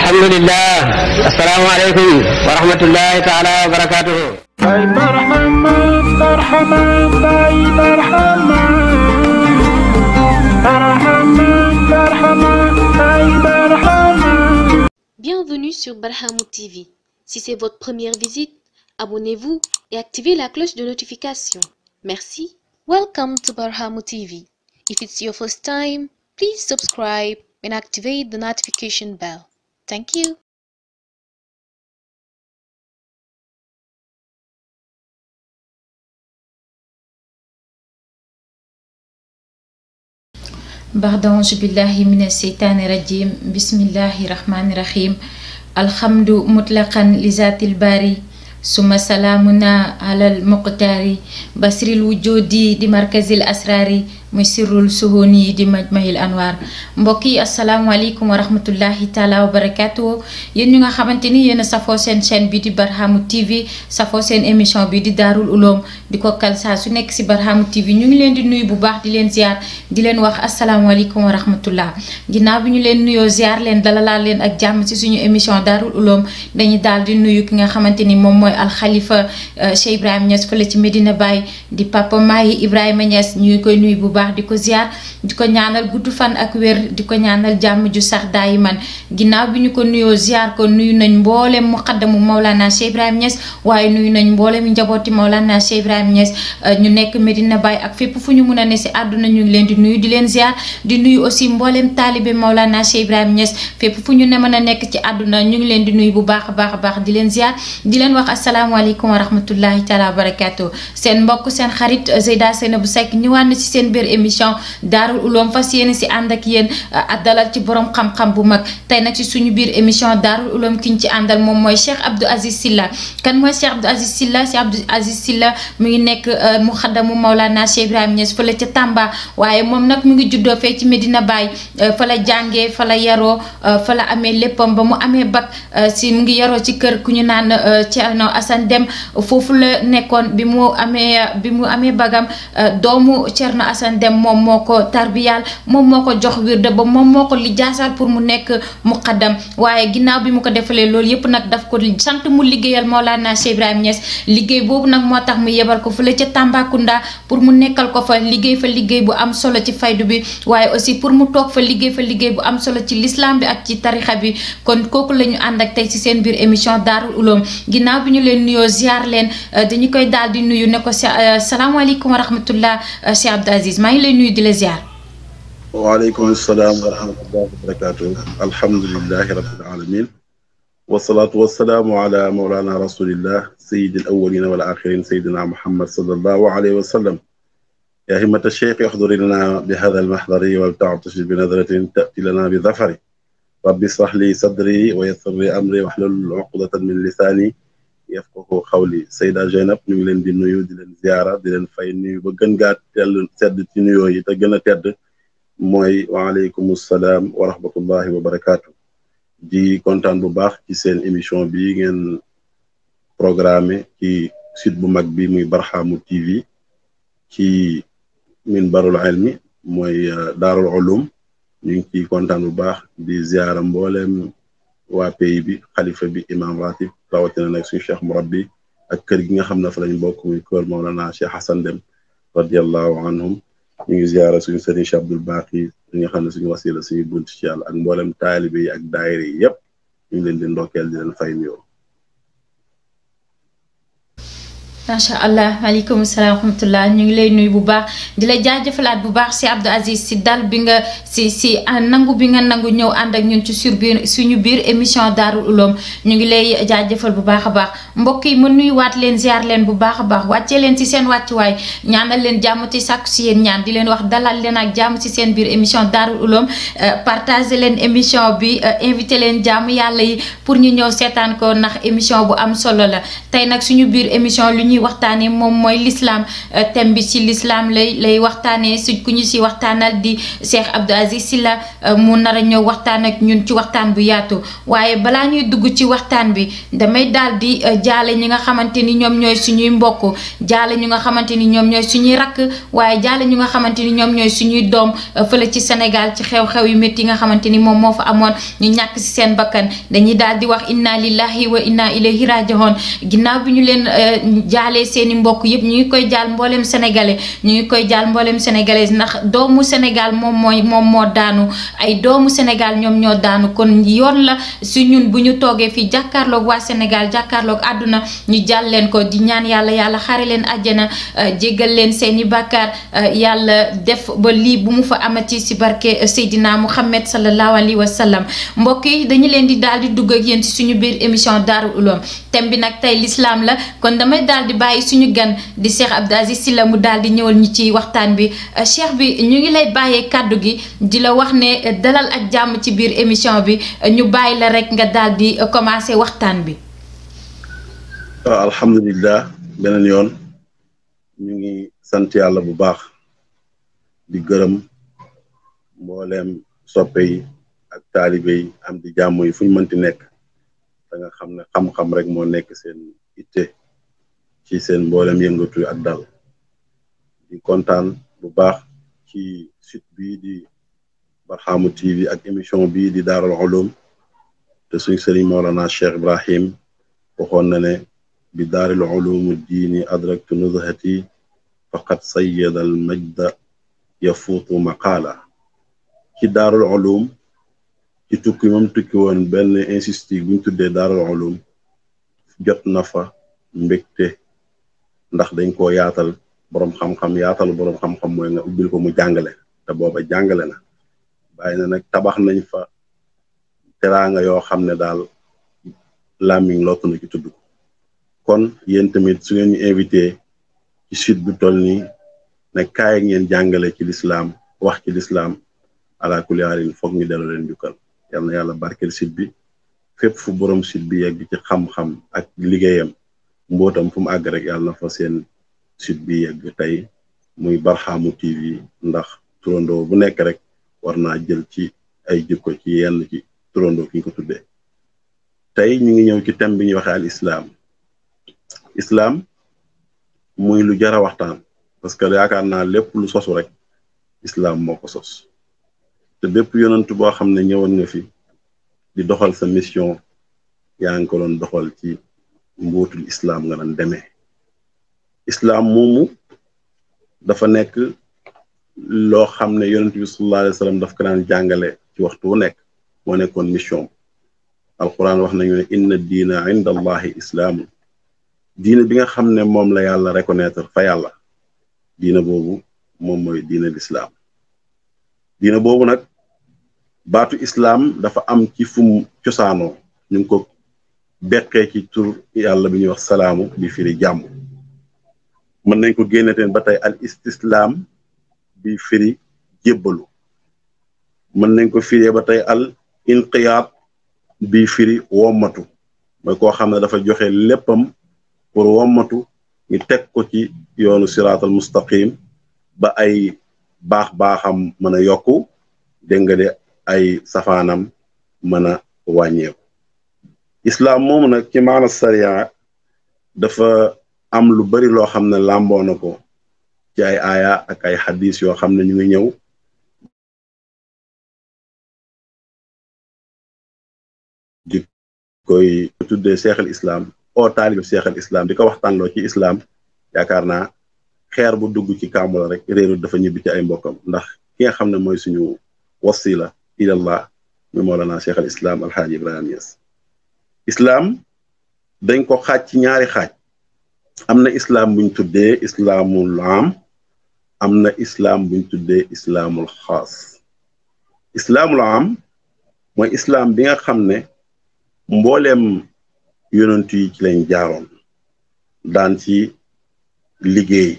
alhamdulillah. Assalamu alaikum wa rahmatullahi ta'ala wa barakatuh. Bienvenue sur Barhamou TV. Si c'est votre première visite, abonnez-vous et activez la cloche de notification. Merci. Welcome to Barhamou TV. If it's your first time, please subscribe and activate the notification bell. Thank you. بعد'أعوذ بالله من الشيطان الرجيم بسم الله الرحمن الرحيم الحمد مطلقا لذات الباري ثم سلامنا على المقتار بصر الوجود دي مركز الأسرار مسر السهوني di majmahil anwar. Mbokk yi asalaamaaleykum wa rahmatullahi taala wa barakaatu. Yéen ñu nga xamante ni yéen a safoo seen chaîne bi di Barhamou TV, safoo seen émission bi di Daarul Uloom di ko kal saa su nekk si Barhamou TV, ñu ngi leen di nuyu bu baax di leen ziar di leen wax asalaamaaleykum wa rahmatullah. Ginnaaw bi ñu leen nuyoo ziar leen dalalaal leen ak jàmm ci suñu émission Daarul Uloom, dañuy daal di nuyu ki nga xamante ni moom mooy alxalifa Cheikh Ibrahima Niass fële ci Medina Baye di Papa Mahi Ibrahima Niass, ñu koy nuyu bu baax di ko ziar di ko ñaanal gudd fan ak wér, di ko ñaanal jàmm ju sax daayiman. Ginnaaw bi ñu ko nuyoo ziar ko, nuyu nañ mboolem muqaddamu Maulana Cheikh Ibrahima Niass, waaye nuyu nañ mboolem njabooti Maulana Cheikh Ibrahima Niass ñu nekk Medina Baye ak fépp fu ñu mun a ne si àdduna, ñu ngi leen di nuyu di leen ziar di nuyu aussi mboolem taalibe Maulana Cheikh Ibrahima Niass fépp fu ñu ne mën a nekk ci àdduna, ñu ngi leen di nuyu bu baax a baax a baax di leen ziar di leen wax asalaamaaleykum wa rahmatullahi taala wa barakaatu. Seen mbokk seen xarit Zeyda Seynabou Seck ñëwaat na ci seen biir émission Daarul Uloom, fas yéene si ànd ak yéen dalal ci borom xam-xam bu mag. Tey nag ci suñu biir émission Daarul Uloom ki ñu ci àndal moom mooy Cheikh Abdou Aziz Sylla. Kan mooy Cheikh Abdou Aziz Sylla? Cheikh Abdou Aziz Sylla mu ngi nekk muxaddamu Maulana Cheikh Ibrahima Niass fële ca Tamba, waaye moom nag mu ngi juddoo fee ci Medina Baye, fa la jàngee, fa la yaroo, fa la amee léppam ba mu amee bac si mu ngi yaroo ci kër ku ñu naan Thierno Assane Deme. Foofu la nekkoon bi mu amee bagam, doomu Thierno Assane Deme moom moo ko tarbiyal, moom moo ko jox wirde ba moom moo ko lijaasal pour mu nekk muqaddam. Waaye ginnaaw bi mu ko defalee loolu yëpp nag daf ko sant mu liggéeyal Maulana Cheikh Ibrahima Niass. Liggéey boobu nag moo tax mu yebal ko fële ca Tambacounda pour mu nekkal ko fa, liggéey fa liggéey bu am solo ci faydu bi, waaye aussi pour mu toog fa liggéey bu am solo ci l'islam bi ak ci tarixa bi. Kon kooku la ñu ànd ak tey ci seen biir émission Daarul Uloom. Ginnaaw bi ñu leen nuyoo ziar leen, dañu koy daal di nuyu ne ko salaamaaleykum wa rahmatullah. Cheikh Abdou Aziz maa ngi lay nuyu di la ziar. waaleykum salaam wa rahmatullahi wa barakatuh. Alhamdulillahi rabbil alamin wasalaatu wasalaamu ala mawlana rasulillah sayyidil awwalina wal axirin sayyidina Muhammad sallallahu alayhi wa sallam. yaa himmata cheikh uhduri lana bi hada almahdari wal ta'tash bi nadratin ta'ti lana bi zafari. rabbi israh li sadri wa yassir li amri wahlul uqdatan min lisani yafqahu qawli. Seyda Zeynab ñu ngi leen di nuyu di leen ziara di leen fay nuyu ba gën gaa tedd ci nuyoo yi te gën a tedd mooy waaleykum salaam wa rahmatullahi wa barakaatu. di kontaan bu baax ci seen émission bi ngeen programmé ci site bu mag bi muy Barhamou TV ci minbarul ilmi mooy Daarul Uloom. ñu ngi ciy kontaan bu baax di ziara mboolem waa pays bi, xalifa bi, imam ratib, rawatina nag suñu cheikh murabbi ak kër gi nga xam ne fa lañ bokk muy kër Maulana Cheikh Assane Deme radiyallahu anhum. ñu ngi ziara suñu sëriñ Cheikh Abdoul Baqi ñi nga xam ne suñu wasila suñu bunt ci yàlla ak mboolem taalibe yi ak daayira yi yëpp ñu ngi leen di ndokkeel di leen fay nuyoo. macha allah maaleykum salaam wa rahmatullah. ñu ngi lay nuyu bu baax di la jaajëfalaat bu baax si Abdou Aziz si dal bi nga si nangu bi nga nangu ñëw ànd ak ñun ci suñu biir émission Daarul Uloom. ñu ngi lay jaajëfal bu baax a baax. mbokk yi ma nuyuwaat leen ziar leen bu baax a baax, wàccee leen ci seen wàccuwaay, ñaanal leen jàmm ci sàkku si yéen ñaan, di leen wax dalal leen ak jàmm ci seen biir émission Daarul Uloom. Partagé leen émission bi, invité leen jàmm yàlla yi pour ñu ñëw seetaan ko ndax émission bu am solo la. Tey nag suñu biir émission lu ñuy waxtaanee moom mooy l'islam, thème bi ci l'islam lay waxtaanee. su ku ñu si waxtaanal di Cheikh Abdou Aziz Sylla mu nar a ñëw waxtaan ak ñun ci waxtaan bu yaatu. waaye balaa ñuy dugg ci waxtaan bi damay daal di jaale ñi nga xamante ni ñoom ñooy suñuy mbokk jaale ñu nga xamante ni ñoom ñooy suñuy rakk waaye jaale ñu nga xamante ni ñoom ñooy suñuy doom fële ci Sénégal ci xew-xew yu métti yi nga xamante ni moom moo fa amoon ñu ñàkk si seen bakkan dañuy daal di wax inna lillahi wa inna ilayhi raji'un ginnaaw bi ñu leen jaalee seeni mbokk yëpp ñu ngi koy jaal mboolem sénégalais ñu ngi koy jaal mboolem sénégalais ndax doomu Sénégal moom moo daanu ay doomu Sénégal ñoom ñoo daanu kon yoon la su ñun bu ñu toogee fii jàkkaarloog waa Sénégal jàkkaarloog àdduna ñu jàll leen ko di ñaan yàlla xare leen àjjana jéggal leen seeni bàkkaar yàlla def ba lii bu mu fa amati si barke Seydina Muhammad sallallahu alayhi wa sallam mbokk yi dañu leen di daal di dugg ak yéen ci suñu biir émission Daarul Uloom thème bi nag tey l'islam la kon damay daal di bàyyi suñu gan di Cheikh Abdou Aziz Sylla mu daal di ñëwal ñu ci waxtaan bi Cheikh bi ñu ngi lay bàyyee kàddu gi di la wax ne dalal ak jàmm ci biir émission bi ñu bàyyi la rek nga daal di commencer waxtaan bi. alhamdulillah beneen yoon ñu ngi sant yàlla bu baax di gërëm mbooleem soppe yi ak taalibe yi am di jàmm yi fu ñu mënti nekk da nga xam ne xam-xam rek moo nekk seen itte ci seen mbooleem yëngatu ak dal di kontaan bu baax ci site bii di Barhaamu TV ak émission bii di Daarul Uloom te suñ sëriñ Mawlana Cheikh Ibrahim waxoon na ne bi daaril ulumi diini adraktu nuzhati faqad sayyada al majda yafuutu maqaala ci daarul ulum ci tukki moom tukki woon benn institut buñ tuddee daarul ulum jot na fa mbégte ndax dañ koo yaatal boroom xam-xam yaatalu boroom xam-xam mooy nga ubbil ko mu jàngale te booba jàngale na bàyyi na nag tabax nañ fa teraanga yoo xam ne daal làmmiñ lottu na ci tudd ko kon yéen tamit su ngeen ñu invité ci site bu toll nii ne kaay ngeen jàngale ci lislaam wax ci lislaam ala kulli haalin foog ñu delloo leen jukkal yal na yàlla barkeel site bi fépp fu borom site bi yegg ci xam-xam ak liggéeyam mbootam fu mu àgg rek yàlla na fa seen site bi yegg tey muy Barhaamu TV ndax turandoo bu nekk rek war naa jël ci ay jikko ci yenn ci turandoo ki ñu ko tuddee tey ñu ngi ñëw ci thème bi ñuy waxee al islam muy lu jara waxtaan parce que yaakaar naa lépp lu sosu rek islam moo ko sos te bépp yonent boo xam ne ñëwoon nga fi di doxal sa mission yaa ngi ko doon doxal ci mbootul islam nga doon demee islam moomu dafa nekk loo xam ne yonent bi sallallahu alayhi wa sallam daf ko daan jàngale ci waxtu wu nekk moo nekkoon mission alquran wax nañu ne inna diina inda allahi islaamu diina bi nga xam ne moom la yàlla reconnaître fa yàlla diina boobu moom mooy diina l'islam diina boobu nag baatu islam dafa am ci fum cosaanoo ñu ngi ko beqee ci tur yàlla bi ñuy wax salaamu bi firi jàmm mën nañ ko génneteen ba tey al istislaam bi firi jébbalu mën nañ ko firee ba tey al inqiyaat bi firi wommatu mooy koo xam ne dafa joxe léppam pour wommatu ñu teg ko ci yoonu siraatal mustaqim ba ay baax-baaxam mën a yokku dégg nga de ay safaanam mën a wàññeeku islam moomu nag ci maana sariya dafa am lu bari loo xam ne làmboo na ko ci ay aaya ak ay xadis yoo xam ne ñu ngi ñëw di koy tuddee seexal islam oo taalib seexal islam di ko waxtaanloo ci islam yaakaar naa xeer bu dugg ci kàmbu la rek réeru dafa ñibbi ci ay mbokkam ndax ki nga xam ne mooy suñu wasila ilallah muy Mawlana seexal islam alxaaji Ibrahima Niass islam dañ ko xaaj ci ñaari xaaj am na islam buñ tuddee islaamul am na islam buñ tuddee islaamul xaas islaamul am mooy islam bi nga xam ne mbooleem yonent yi ci lañ jaaroon daan ci liggéey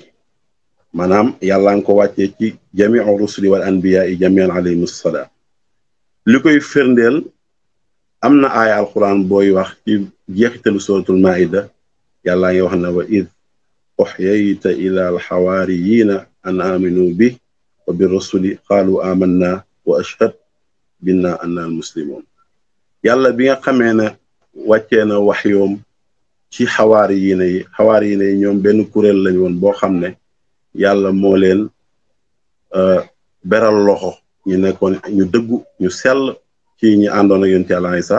maanaam yàlla nga ko wàccee ci jamiu rusuli wal anbiya yi jamian alayhim salaam li koy firndeel am na aaya alquran booy wax ci jeexitalu suratul maida yàlla ngi wax na wa id uxyayta ila alxawaariyina an aminu bi wa bi rasuli qaalu amanna wa ashhad binna anna al muslimun yàlla bi nga xamee ne wàccee na wax yoom ci xawaari yi ñoom benn kuréel lañ woon boo xam ne yàlla moo leen beral loxo ñu nekkoon ñu dëggu ñu sell ci ñi àndoon ak yonent Yàlla Isa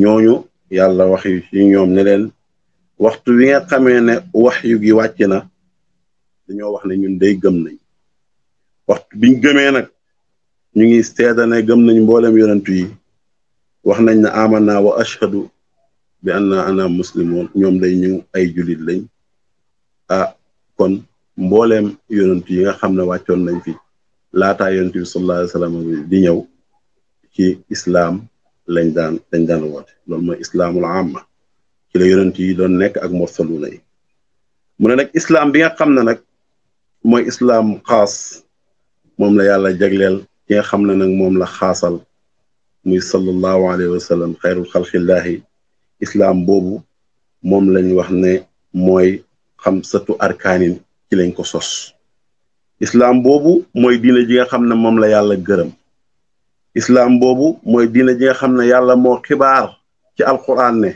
ñooñu yàlla wax ci ñoom ne leen waxtu wi nga xamee ne waxyu gi wàcc na dañoo wax ne ñun day gëm nañ waxtu biñ gëmee nag ñu ngi seeda ne gëm nañ mboolem yonentu yi wax nañ ne amanna wa ashhadu bi ana muslimun ñoom day ñu ay julit lañ kon mbooleem yonentu yi nga xam ne wàccoon nañ fi laataa yonent bi sallallahu alayhi wa sallam di ñëw ci islaam lañ daan woote loolu mooy islaamul amma ci la yonent yi doon nekk ak mursaluna yi mu ne nag islaam bi nga xam ne nag mooy islaam xaas moom la yàlla jagleel ki nga xam ne nag moom la xaasal muy sallallahu alayhi wa sallam xayrul xalqillaahi islaam boobu moom lañ wax ne mooy xamsatu arkaanin ci lañ ko sos islaam boobu mooy diine ji nga xam ne moom la yàlla gërëm islaam boobu mooy diine ji nga xam ne yàlla moo xibaar ci alquran ne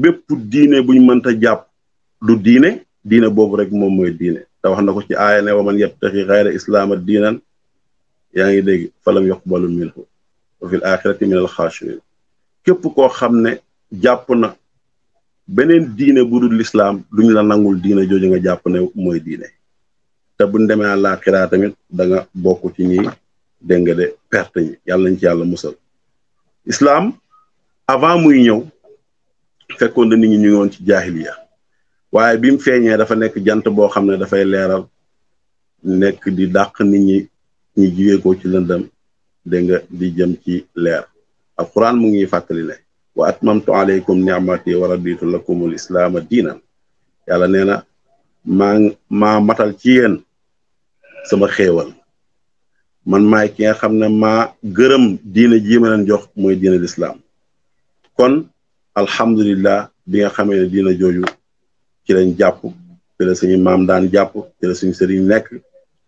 bépp diine buñ mënta jàpp du diine boobu rek moom mooy diine te wax na ko ci aaya ne wa man yabtaxi xayra islaama diinan yaa ngi dégg falam yuqbalu minhu wa fil axirati min al xaashirin képp koo xam ne jàpp na beneen diine bu dul lislaam duñ la nangul diine jooju nga jàpp ne mooy diine te buñ demee àllaaxira tamit da nga bokk ci ñi dégg nga de perte ñi yàlla nañ ci yàlla musal islaam avant muy ñëw fekkoon na nit ñi ñu ngi woon ci jaahiliya waaye bi mu feeñee dafa nekk jant boo xam ne dafay leeral nekk di dàq nit ñi jugee ko ci lëndëm dégg nga di jëm ci leer alquran mu ngi fàttali ne wa atmamtu alaykum ni'mati wa raditu lakumul islaama diinan yàlla nee na maa matal ci yéen sama xéewal man maay ki nga xam ne maa gërëm diine ji ma leen jox mooy diine lislaam kon alhamdulillah bi nga xamee ne diine jooju ci lañ jàpp ci la suñu maam daan jàpp ci la suñu sëriñ nekk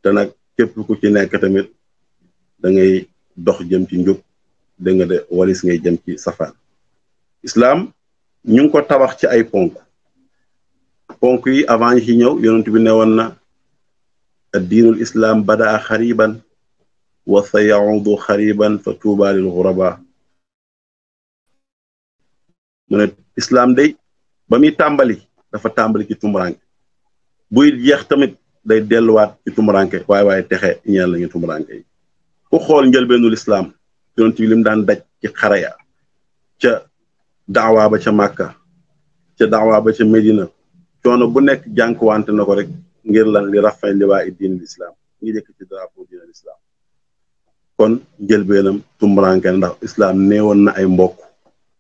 te nag képp ku ci nekk tamit da ngay dox jëm ci njub da nga de walis ngay jëm ci safaan islaam ñu ngi ko tabax ci ay ponk yi avant yi ci ñëw yonent bi ne woon na diinul islam badaa xariban wa sa yaudu xariban fa tuuba lil xuraba mu ne islaam day ba muy tàmbali dafa tàmbali ci tumuranke buy jeex tamit day delluwaat ci tumuranke waaye texe ñeel lañu tumuranke yi ku xool njëlbeenul islaam yonent bi lim daan daj ci xaraya ca daawaa ba ca Màkka ca daawaa ba ca Medina coono bu nekk jànkuwante na ko rek ngir lan li rafet li waa diin l'islam ngi jëkk ci drapeau diin l'islam kon njëlbeenam tumuranke ndax islam neewoon na ay mbokk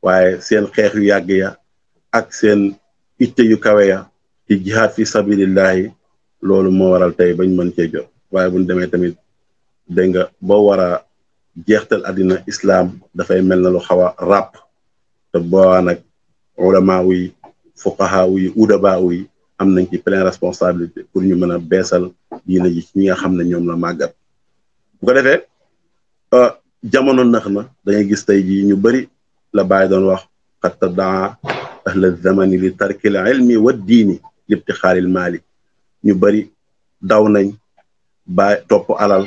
waaye seen xeex yu yàgg ya ak seen itte yu kawe ya ci jihaad fi sabilillahi loolu moo waral tey bañ mën cee jot waaye buñ demee tamit dégg nga boo war a jeextal àddina islam dafay mel na lu xaw a ràpp te boobaa nag ulama yi fuqaha yi udaba yi am nañ ci plein responsabilité pour ñu mën a beesal diina ji ci ñi nga xam ne ñoom la màggat bu ko defee jamono nax na da ngay gis tey jii ñu bari la bàyyi doon wax qad tadaa ahla zamani li tarkil ilmi wa diini libtixaaril maali ñu bari daw nañ bàyyi topp alal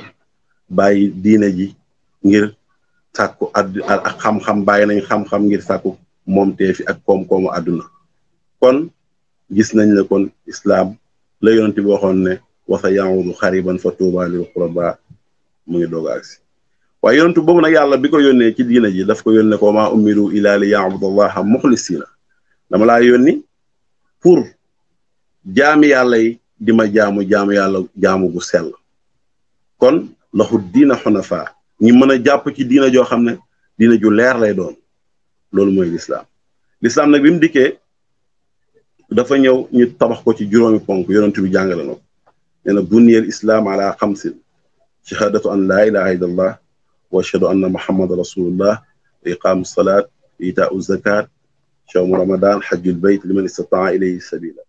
bàyyi diina ji ngir sàkku ak xam-xam bàyyi nañ xam-xam ngir sàkku moom tee fi ak koom-koomu àdduna kon gis nañ ne kon islaam la yonent bi waxoon ne wasa yaudu xariban fa tuuba lil xuraba mu ngi doog agsi waaye yonentu boobu nag yàlla bi ko yónnee ci diina ji daf ko yónnee ko maa umiru ila li ya'budullaha muxlisina dama laa yónni pour jaami yàlla yi di ma jaamu yàlla jaamu gu sell kon laxu diina xunafa ñi mën a jàpp ci diina joo xam ne diina ju leer lay doon loolu mooy lislaam nag bi mu dikkee dafa ñëw ñu tabax ko ci juróomi ponk yonent bi jàngale na ko nee na buniyal islaam ala xamsin shahadatu an laa ilaha illallah wa ashhadu anna muhammadan rasulullah wa iqaamu salaat itaau zakat shawmu ramadan hajjul bayt liman istataa ilayhi sabila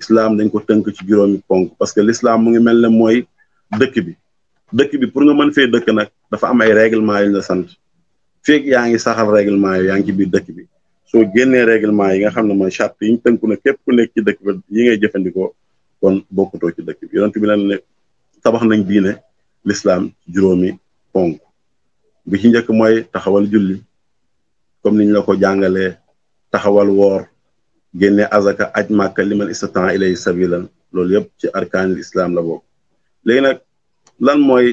islaam dañ ko tënk ci juróomi ponk parce que l'islam mu ngi mel ne mooy dëkk bi pour nga mën fee dëkk nag dafa am ay règlement yu ñu la sant feeg yaa ngi saxal règlement yi yaa ngi ci biir dëkk bi soo génnee règlement yi nga xam ne mooy charte yi ñu tënku ne képp ku nekk ci dëkk bi yi ngay jëfandikoo kon bokkutoo ci dëkk bi yonent bi ne tabax nañ diine l'islam juróomi ponk bi ci njëkk mooy taxawal julli comme niñ la ko jàngalee taxawal woor génne azaka aj màkka liman istatan ilayhi sabilan loolu yëpp ci arkaanil islam la bokk léegi nag lan mooy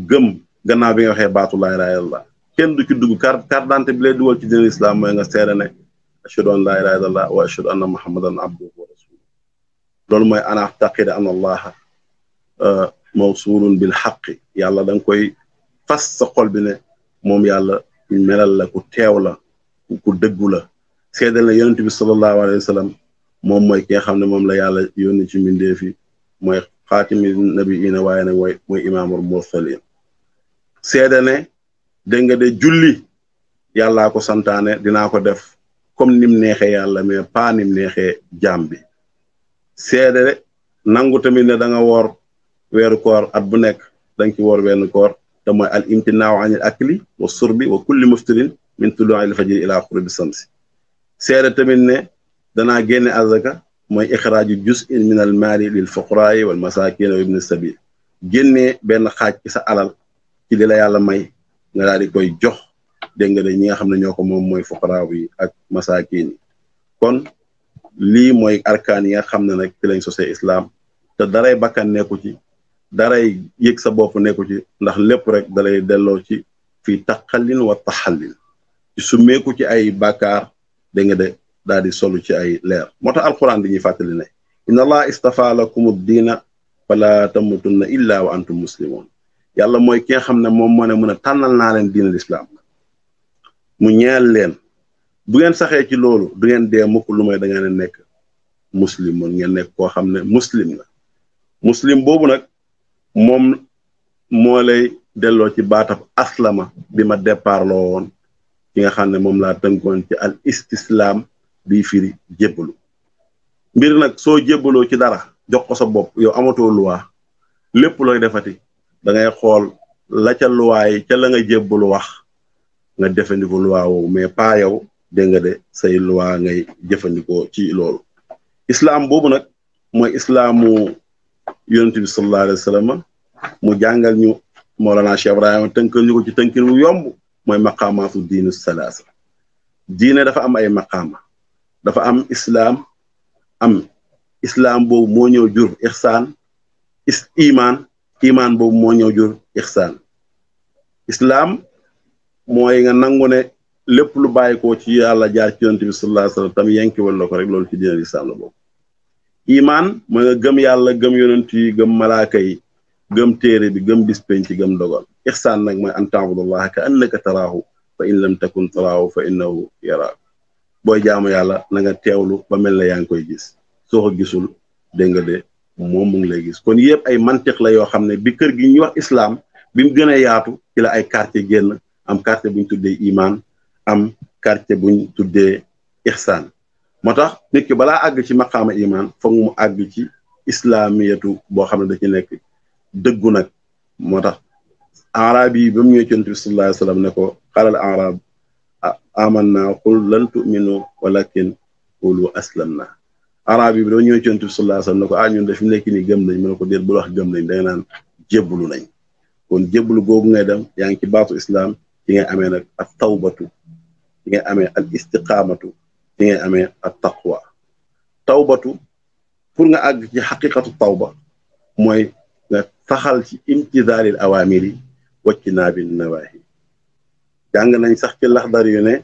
gëm gannaaw bi nga waxee baatu laa ilaaha illallah kenn du ci dugg carte d'identité bi lay dugal ci diine islam mooy nga seede ne ashhadu an laa ilaaha illallah wa ashhadu anna muhammadan abduhu wa rasuluhu loolu mooy ana a'taqidu anna allaha mawsulun bil haqqi yàlla da nga koy fas sa xol bi ne moom yàlla melal la ku teew la ku dëggu la seedal na yonent bi sallallahu alayhi wa sallam moom mooy ki nga xam ne moom la yàlla yónni ci mbindeef yi mooy xaatimi nabiyiina waaye nag mooy imaamul mursalin seede ne dégg nga de julli yàllaa ko santaane dinaa ko def comme nim neexee yàlla mais pas nim neexee jaam bi seede nangu tamit ne da nga woor weeru koor at bu nekk da nga ci woor weeru koor te mooy al imtinaaw anil akli wa surbi wa kulli muftirin min tuluu'il fajri ila xurubi samsi seede tamit ne danaa génne azaka mooy ixraaju juz'in min al maali lil fuqaraa'i wal masaakiina wa ibni sabil génnee benn xaaj ci sa alal ci li la yàlla may nga daal di koy jox dégg nga de ñi nga xam ne ñoo ko moom mooy fuqaraa yi ak masaakiin yi kon lii mooy arkaan yi nga xam ne nag ci lañ sosee islam te daray bakkan nekku ci daray yëg sa bopp nekku ci ndax lépp rek dalay delloo ci fii taqallin wa taxallin ci summeeku ci ay bàkkaar dégg nga de daal di solu ci ay leer moo tax alquran di ñuy fàttali ne inna allah istafa lakum diina fala tamutunna illa wa antum muslimun yàlla mooy ki nga xam ne moom moo ne mën a tànnal naa leen diina l'islam mu ñeel leen bu ngeen saxee ci loolu du ngeen dee mukk lu may da ngeen nekk muslim moom ngeen nekk koo xam ne muslim la muslim boobu nag moom moo lay delloo ci baatab aslama bi ma départ loo woon ki nga xam ne moom laa tënkoon ci al istislam bi firi jébbalu mbir nag soo jébbaloo ci dara jox ko sa bopp yow amatoo luwaa lépp looy defati da ngay xool la ca luwaay ca la nga jébbalu wax nga jëfandikoo luwaa woowu mais pas yow dégg nga de say luwaa ngay jëfandikoo ci loolu islam boobu nag mooy islaamu yonent bi sallallahu alayhi wa sallam mu jàngal ñu Mawlana Cheikh Ibrahima tënkal ñu ko ci tënkin wu yomb mooy maqaamaatu diinu salaasa diine dafa am ay maqaama dafa am islam boobu moo ñëw jur ixsaan iman boobu moo ñëw jur ixsaan islam mooy nga nangu ne lépp lu bàyyi ko ci yàlla jaar ci yonent bi sallallahu alayhi wa sallam tam yenki wala ko rek loolu ci diine islam la boobu iman mooy nga gëm yàlla gëm yonent yi gëm malaaka yi gëm téere bi gëm bis penc ci gëm dogal ixsaan nag mooy an ta'budallaha ka annaka taraahu fa in lam takun taraahu fa innahu yaraak booy jaamu yàlla na nga teewlu ba mel ne yaa ngi koy gis soo ko gisul dégg nga de moom mu ngi lay gis kon yëpp ay mantiq la yoo xam ne bi kër gi ñuy wax islam bi mu gën a yaatu ci la ay quartier génn am quartier buñ tuddee iman am quartier buñ tuddee ixsaan moo tax nit ki balaa àgg ci maqaama iman foog mu àgg ci islamiyatu boo xam ne da ci nekk dëggu nag moo tax arab yi ba mu ñëwee ci Yonent bi sallallahu alayhi wa sallam ne ko xaalal arab amanna qul lan tu'minu walakin qulu aslamna arab yi bi doo ñëwee ci Yonent bi sallallahu alayhi wa sallam ne ko ñun daf nekk nii gëm nañ mu ne ko déet bul wax gëm nañ da nga naan jébbalu nañ kon jébbalu googu ngay dem yaa ngi ci baatu islam ci ngay amee nag ak tawbatu ci ngay amee al istiqaamatu ci ngay amee ak taqwa tawbatu pour nga àgg ci xaqiqatu tawba mooy nga saxal ci imtizaalil awaamiri wacci naabi nawaahi jàng nañ sax ci laxdar yu ne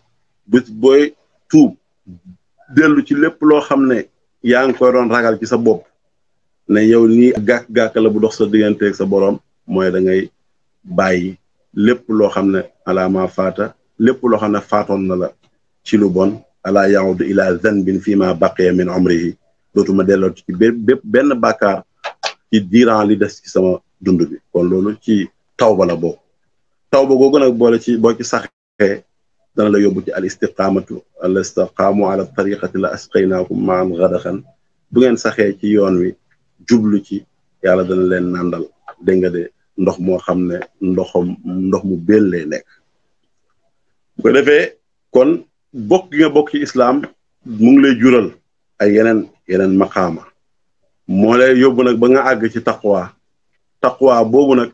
bés booy tuub dellu ci lépp loo xam ne yaa ngi koy doon ragal ci sa bopp ne yow nii gàkk-gàkk la bu dox sa digganteeg sa borom mooy da ngay bàyyi lépp loo xam ne alaama faata lépp loo xam ne faatoon na la ci lu bon ala yaudu ila zanbin fi ma baqiya min umrihi dootuma delloo ci benn bàkkaar ci diiran li des ci sama dund bi kon loolu ci tawba la bokk tawba googu nag boole ci boo ci saxee dana la yóbbu ci al istiqaamatu al istaqaamu ala tariqati la asqaynaakum maan gadaxan bu ngeen saxee ci yoon wi jublu ci yàlla dana leen nàndal dégg nga de ndox moo xam ne ndox mu bel lay nekk bu ko defee kon bokk gi nga bokk ci islam mu ngi lay jural ay yeneen maqaama moo lay yóbbu nag ba nga àgg ci taqwa boobu nag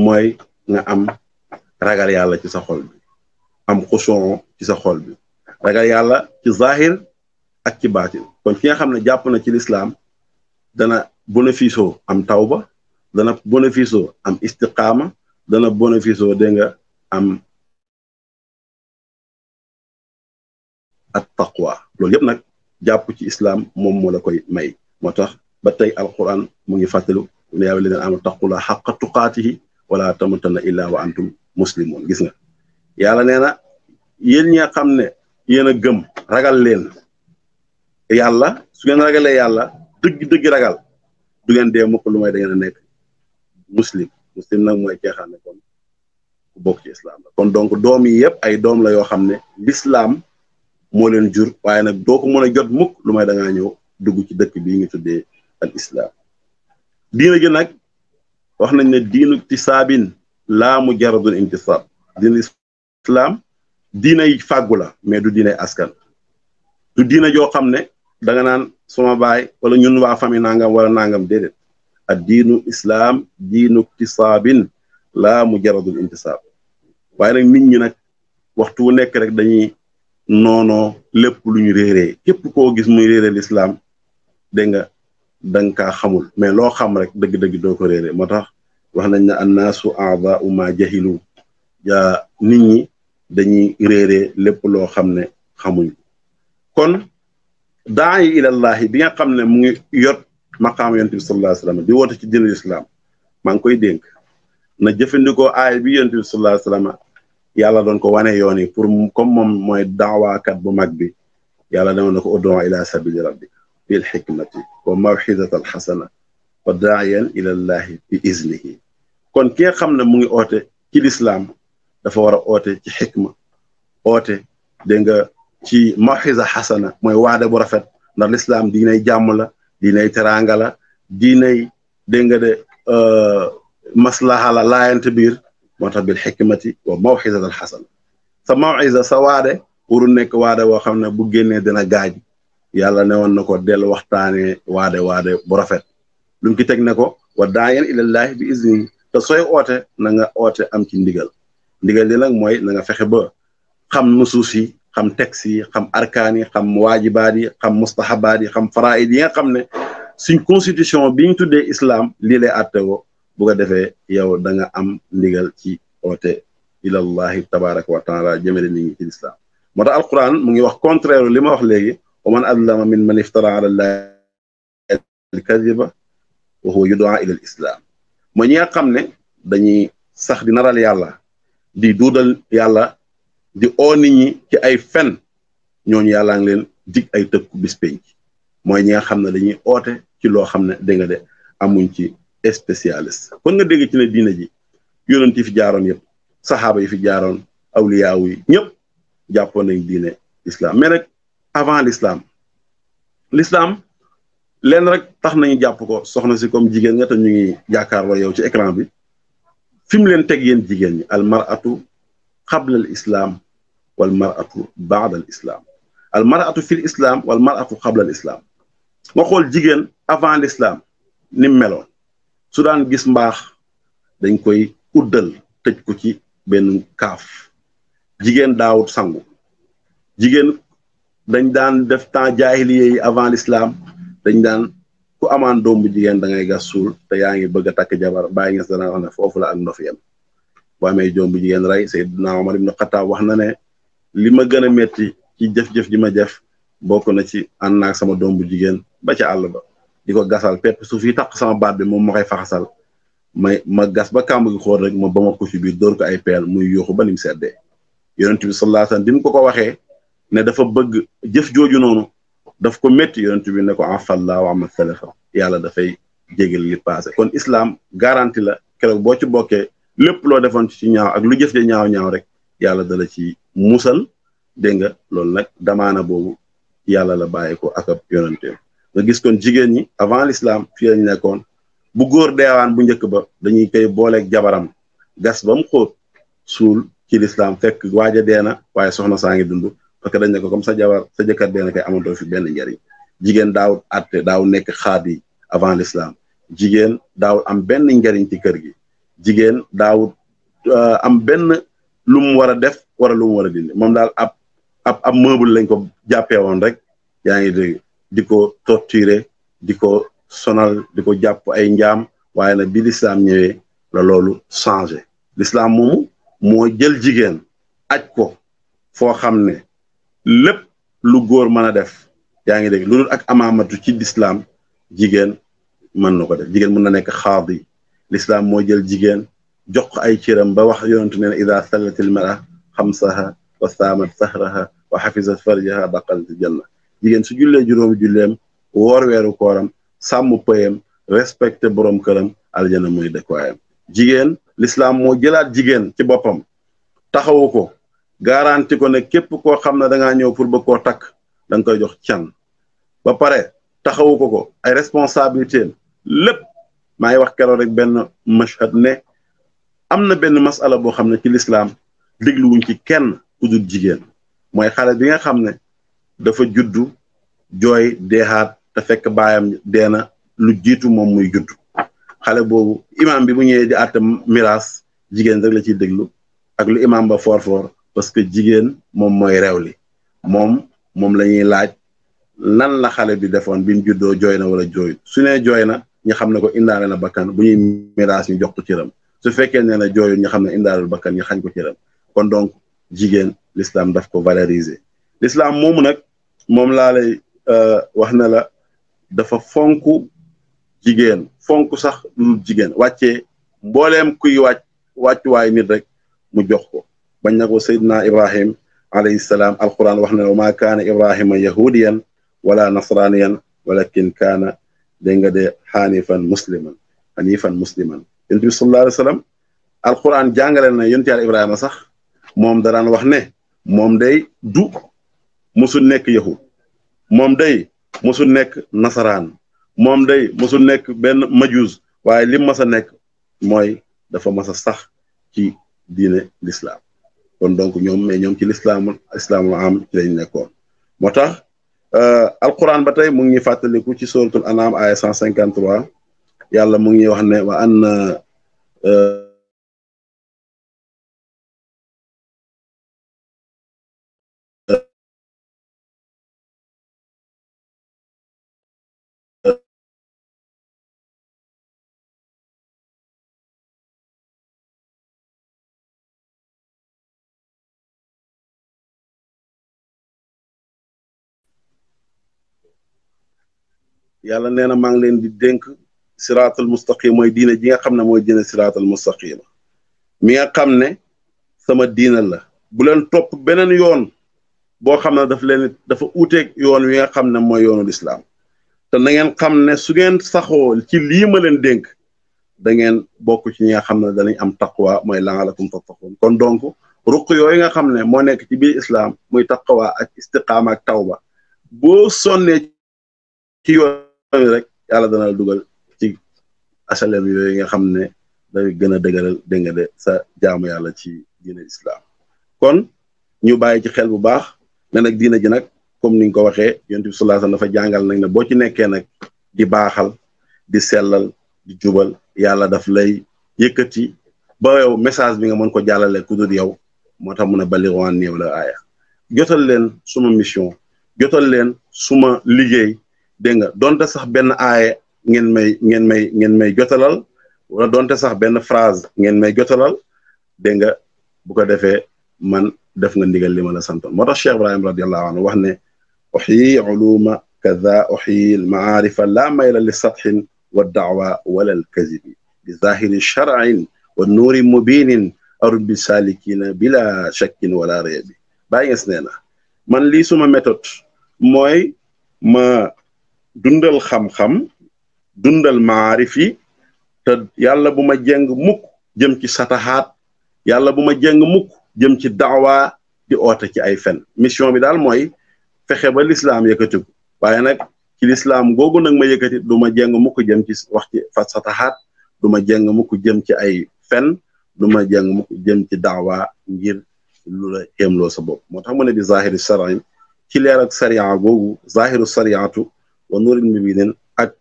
mooy nga am ragal yàlla ci sa xol bi am xushuu ci sa xol bi ragal yàlla ci zahir ak ci baatin kon ki nga xam ne jàpp na ci lislaam dana bénéfice am tawba dana bénéfice am istiqaama dana bénéfice dégg nga am at taqwa loolu yëpp nag jàpp ci islam moom moo la koy may moo tax ba tey alquran mu ngi fàttalu ne yaa leen am taqula xaqa tuqaatihi wala tamutanna illa wa antum muslimun gis nga yàlla nee na yéen ñi nga xam ne yéen a gëm ragal leen yàlla su ngeen ragalee yàlla dëgg ragal du ngeen dee mukk lu may da ngeen a nekk muslim nag mooy kee xam ne kon ku bokk ci islam la kon donc doom yi yëpp ay doom la yoo xam ne l'islam moo leen jur waaye nag doo ko mën a jot mukk lu may da ngaa ñëw dugg ci dëkk bii ñu tuddee al islam diina gi nag wax nañ ne diinu tisaabin laa mujarradul intisaab diina islam diinay fàggu la mais du diinay askan du diina joo xam ne da nga naan suma baay wala ñun waa famille nangam wala nangam déedéet ak diinu islam diinu tisaabin laa mujarradul intisaab waaye nag nit ñi nag waxtu wu nekk rek dañuy noonoo lépp lu ñu réeree képp koo gis muy réeree l'islam dégg nga danga kaa xamul mais loo xam rek dëgg-dëgg doo ko réeree moo tax wax nañ ne annaasu a'daa'u ma jahilu ja nit ñi dañuy réeree lépp loo xam ne xamuñ kon daa'i ilallahi bi nga xam ne mu ngi yot maqaam yonent bi sallallahu alayhi wasallam di woote ci diinul islam maa ngi koy dénk na jëfandikoo aay bi yonent bi sallallahu alayhi wasallam yàlla doon ko wane yoon yi pour comme moom mooy daawaakat bu mag bi yàlla demoon na ko ud'u ila sabili rabbika bil hikmati wa maw'izati al hasana wa daa'iyan ila llahi bi iznihi kon ki nga xam ne mu ngi oote ci lislaam dafa war a oote ci xikma oote dégg nga ci maw'iza hasana mooy waade bu rafet ndax lislaam diinay jàmm la diinay teraanga la diinay dégg nga de maslaha la laayante biir moo tax bil xikmati wa maw'izati al hasana sa maw'iza sa waade wuru nekk waade boo xam ne bu génnee dina gaaj yàlla ne woon na ko dellu waxtaanee waade bu rafet lu mu ki teg ne ko wa daa'iyan ilallahi bi izni te sooy oote na nga oote am ci ndigal li nag mooy na nga fexe ba xam nusuus yi xam texte yi xam arkaan yi xam waajibaat yi xam mustahabaat yi xam faraid yi nga xam ne suñ constitution bi ñu tuddee islam lii lay àttewoo bu ko defee yow da nga am ndigal ci oote ilallahi tabaraka wa taala jëmale nit ñi ci l'islam moo tax alquran mu ngi wax contraire li ma wax léegi wa man adlama min man iftara ala llahi al-kadhiba wa huwa yud'a ila al-islam mooy ñi nga xam ne dañuy sax di naral yàlla di duudal yàlla di oo nit ñi ci ay fen ñooñu yàllaa ngi leen dig ay tëkku bis penc mooy ñi nga xam ne dañuy oote ci loo xam ne dégg nga de amuñ ci spécialiste kon nga dégg ci ne diina ji yonent yi fi jaaroon yëpp saxaaba yi fi jaaroon awliyaaw yi ñëpp jàppoon nañ diine islam mais nag avant l'islam leen rek tax nañu jàpp ko soxna si comme jigéen nga te ñu ngi jàkkaarloo yow ci écran bi fi mu leen teg yéen jigéen ñi al mar'atu qabla al islam wal mar'atu ba'da al islam al mar'atu fil islam wal mar'atu qabla al islam nga xool jigéen avant l'islam ni mu meloon su daan gis mbaax dañ koy uddal tëj ko ci benn kaaf jigéen daawut sangu jigéen dañ daan def temps jaahiliya yi avant l'islam dañ daan ku amaan doom bu jigéen da ngay gas suul te yaa ngi bëgg a takk jabar bàyyi nga dana wax ne foofu la ak ndof yem boo amee doom bu jigéen rey Seydina Omar ibn Khattab wax na ne li ma gën a metti ci jëf-jëf ji ma jëf bokk na ci ànd naag sama doom bu jigéen ba ca àll ba di ko gasal pepp su fi takk sama baat bi moom ma koy faxasal ma gas ba kàmb gi xool rek ma ba ma ko ci biir dóor ko ay peel muy yuuxu ba ni mu seddee yonent bi sallallahu alayhi wasallam bi mu ko waxee ne dafa bëgg jëf jooju noonu daf ko métti yonent bi ne ko afallahu amma salafa yàlla dafay jégal li passé kon islam garanti la keroog boo ci bokkee lépp loo defoon ci ñaaw ak lu jëf de ñaaw rek yàlla dala ci musal dégg nga loolu nag damaana boobu yàlla la bàyyi ko ak ab yonenteem nga gis kon jigéen ñi avant l'islam fii lañ nekkoon bu góor deewaan bu njëkk ba dañuy koy booleeg jabaram gas ba mu xóot suul ci lislaam fekk waaja deena waaye soxna saa ngi dund parce que dañ ne ko comme sa jabar sa jëkkër deena kay amatoo fi benn njariñ. jigéen daawul atte daaw nekk xaadi avant l'islam jigéen daawul am benn njariñ ci kër gi jigéen daawul am benn lu mu war a def wala lu mu war a dindi moom daal ab meuble lañ ko jàppee woon rek yaa ngi dégg di ko torturer di ko sonal di ko jàpp ay njaam waaye nag bi l'islam ñëwee la loolu changé l'islam moomu moo jël jigéen aj ko foo xam ne lépp lu góor mën a def yaa ngi dégg lu dul ak amaamatu ci l'islam jigéen mën na ko def jigéen mën na nekk xaadi l'islam moo jël jigéen jox ko ay cëram ba wax yonentu ne ida sallatil mara xamsaha wa saamat sahraha wa xafisat farjaha daqalatil janna jigéen su jullee juróomi julleem woor weeru kooram sàmm pëyam respecté borom këram aljana muy dëkkuwaayam jigéen l'islam moo jëlaat jigéen ci boppam taxawu ko garanti ko ne képp koo xam ne da ngaa ñëw pour bëgg koo takk da nga koy jox can ba pare taxawu ko ay responsabilité lépp maa ngi wax keroog rek benn mashhad ne am na benn masala boo xam ne ci l'islam dégluwuñ ci kenn ku dul jigéen mooy xale bi nga xam ne dafa juddu jooy deexaat te fekk baayam deena lu jiitu moom muy juddu xale boobu imam bi bu ñëwee di àtte miraas jigéen rek la ciy déglu ak lu imam ba foor parce que jigéen moom mooy réew li moom la ñuy laaj lan la xale bi defoon bi mu juddoo jooy na wala jooy su ne jooy na ñu xam ne ko indaale na bakkan bu ñuy miraas ñu jox ko cëram su fekkee ne na jooyul ñu xam ne indaalul bakkan ñu xañ ko cëram kon donc jigéen l'islam daf ko valoriser l'islam moomu nag moom laa lay wax ne la dafa fonk jigéen fonk sax lu jigéen wàccee mbooleem kuy wàccuwaay nit rek mu jox ko bañ na ko Seydina Ibrahim alayhi salaam alquran wax na wa maa kaana Ibrahima yahudiyan wala nasraniyan walakin kaana dégg nga de xanifan musliman yonent bi sallallahu alayhi wa sallam alquran jàngale na yonent yàlla Ibrahima sax moom daraan wax ne moom day du musul nekk yahud moom day musul nekk nasaraan moom day musul nekk benn majus waaye lim mas a nekk mooy dafa mas a sax ci diine l'islam kon donc ñoom ci l'islamul am ci lañ nekkoon moo tax alquran ba tey mu ngi fàttaliku ci suratul anam aya 153 yàlla mu ngi wax ne wa anna yàlla nee na maa ngi leen di dénk siraatal mustaqim mooy diine ji nga xam ne mooy diine siraatal mustaqim mi nga xam ne sama diina la bu leen topp beneen yoon boo xam ne dafa uuteeg yoon wi nga xam ne mooy yoonu lislaam te na ngeen xam ne su ngeen saxoo ci lii ma leen dénk da ngeen bokk ci ñi nga xam ne danañ am taqwa mooy la'allakum tattaqun kon donc ruq yooyu nga xam ne moo nekk ci biir islam muy taqwa ak istiqaama ak tawba boo sonnee ci yoon rek yàlla dana la dugal ci asalem yooyu nga xam ne day gën a dëgëral dégg nga de sa jaamu yàlla ci diine islam kon ñu bàyyi ci xel bu baax ne nag diine ji nag comme ni nga ko waxee yonent bi sallallahu alayhi wasallam dafa jàngal nag ne boo ci nekkee nag di baaxal di sellal di jubal yàlla daf lay yëkkati ba yow message bi nga mën ko jàllale ku dul yow moo tax mun a balighu anni walaw aaya jotal leen suma mission jotal leen suma liggéey dégg nga donte sax benn aaye ngeen may jotalal wala donte sax benn phrase ngeen may jotalal dégg nga bu ko defee man def nga ndigal li ma la santoon moo tax Cheikh Ibrahim radiyallahu anhu wax ne uxyi uluma kaza uxyi maarifa la mayla li satxin wa daawa wala al kazibi bi zahiri shar'in wa nuuri mubinin arub bi salikina bila shakkin wala reebi bàyyi nges nee na man lii suma méthode mooy ma dundal xam-xam dundal maarif yi te yàlla bu ma jeng mukk jëm ci satahaat yàlla bu ma jeng mukk jëm ci daawa di oote ci ay fen mission bi daal mooy fexe ba l'islam yëkkatiku waaye nag ci l'islam googu nag ma yëkkati du ma jeng mukk jëm ci wax ci fa satahaat du ma jeng mukk jëm ci ay fen du ma jàng mu jëm ci daawa ngir lu la xéemloo sa bopp moo tax mu ne bi zahiri shar'i ci leer ak sariya googu zahiru sariatu wa nurin mubinin ak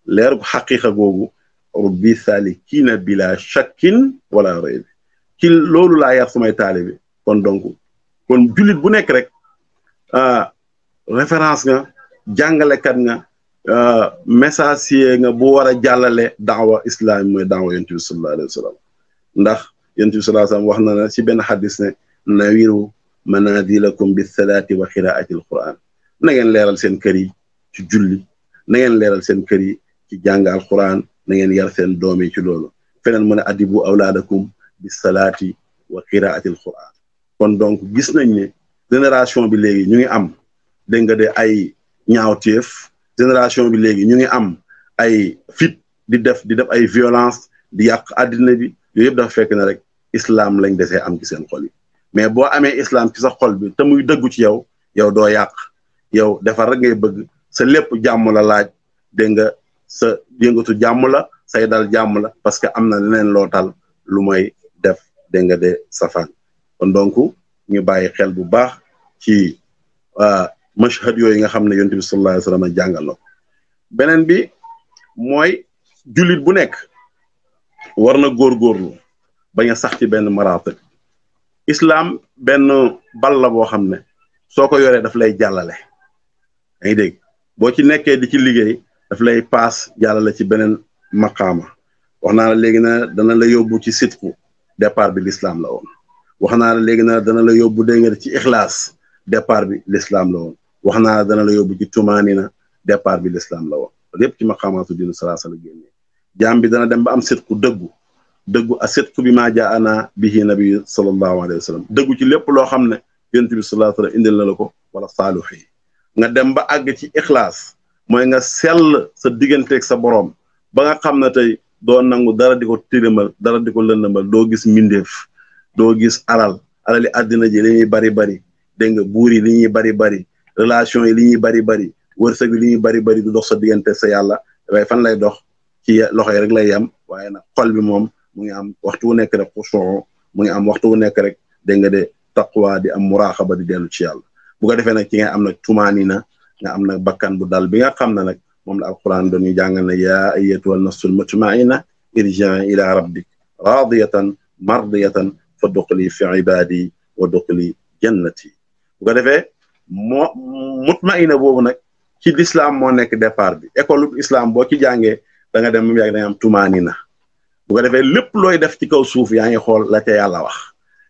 leer gu xaqiqa googu rubbi salikina bila shakkin wala rayb ci loolu laa yar sumay taalibe kon donc kon jullit bu nekk rek référence nga jàngalekat nga messager nga bu war a jàllale daawa islam mooy daawa yonent bi sallallahu alayhi wa sallam ndax yonent bi sallallahu alayhi wa sallam wax na ne ci benn xadis ne nawiru manadilakum bi salaati wa qiraati alquran na ngeen leeral seen kër yi ci julli na ngeen leeral seen kër yi ci jàng alquran na ngeen yar seen doom yi ci loolu feneen mu ne adibu awlaadakum bi salaati wa qiraati alquran kon donc gis nañ ne génération bi léegi ñu ngi am dégg nga de ay ñaawteef génération bi léegi ñu ngi am ay fit di def ay violence di yàq àddina bi yooyu yëpp dafa fekk ne rek islam lañ desee am ci seen xol yi mais boo amee islam ci sa xol bi te muy dëggu ci yow doo yàq yow defar rek ngay bëgg sa lépp jàmm la laaj dégg nga sa yëngatu jàmm la say dal jàmm la parce que am na leneen loo tal lu may def dégg nga de safaan kon donc ñu bàyyi xel bu baax ci mashhad yooyu nga xam ne yonent bi sallallahu alayhi wa sallam jàngal na ko beneen bi mooy jullit bu nekk war na góorgóorlu bañ a sax ci benn maraatib islam benn bal la boo xam ne soo ko yoree daf lay jàllale yaa ngi dégg boo ci nekkee di ci liggéey daf lay paas jàllale ci beneen maqaama wax naa la léegi na dana la yóbbu ci sidku départ bi l'islam la woon wax naa la léegi na dana la yóbbu dégg nga ci ixlaas départ bi l'islam la woon wax naa la dana la yóbbu ci tumaanina départ bi l'islam la woon lépp ci maqaamaatu diinu salaasa la génnee jaam bi dana dem ba am sidku dëggu a sidku bi maa jaana bihi nabi sallallahu alayhi wa sallam dëggu ci lépp loo xam ne yonent bi sallallahu alayhi wa sallam indil na la ko wala saalux yi nga dem ba àgg ci ixlaas mooy nga sell sa digganteeg sa boroom ba nga xam ne tey doo nangu dara di ko tilimal dara di ko lëndëmal doo gis mbindeef doo gis alali àddina ji li ñuy bari dégg nga buur yi li ñuy bari relation yi li ñuy bari wërsëg yi li ñuy bari du dox sa diggante sa yàlla waaye fan lay dox ci loxo yi rek lay yem waaye nag xol bi moom mu ngi am waxtu wu nekk rek xushuu mu ngi am waxtu wu nekk rek dégg nga de taqwa di am muraaxaba di dellu ci yàlla bu ko defee nag ci nga am nag tumaanina nga am nag bakkan bu dal bi nga xam ne nag moom la alquran doon ñu jàngal ne yaa ayyatuha nafsul mutmainna irji'i ila rabbik radiyatan mardiyatan fa duxuli fi ibadi wa duxuli jannati bu ko defee mutmaina boobu nag ci l'islam moo nekk départ bi école islam boo ci jàngee da nga dem mu yàgg da nga am tumaanina bu ko defee lépp looy def ci kaw suuf yaa ngi xool la ca yàlla wax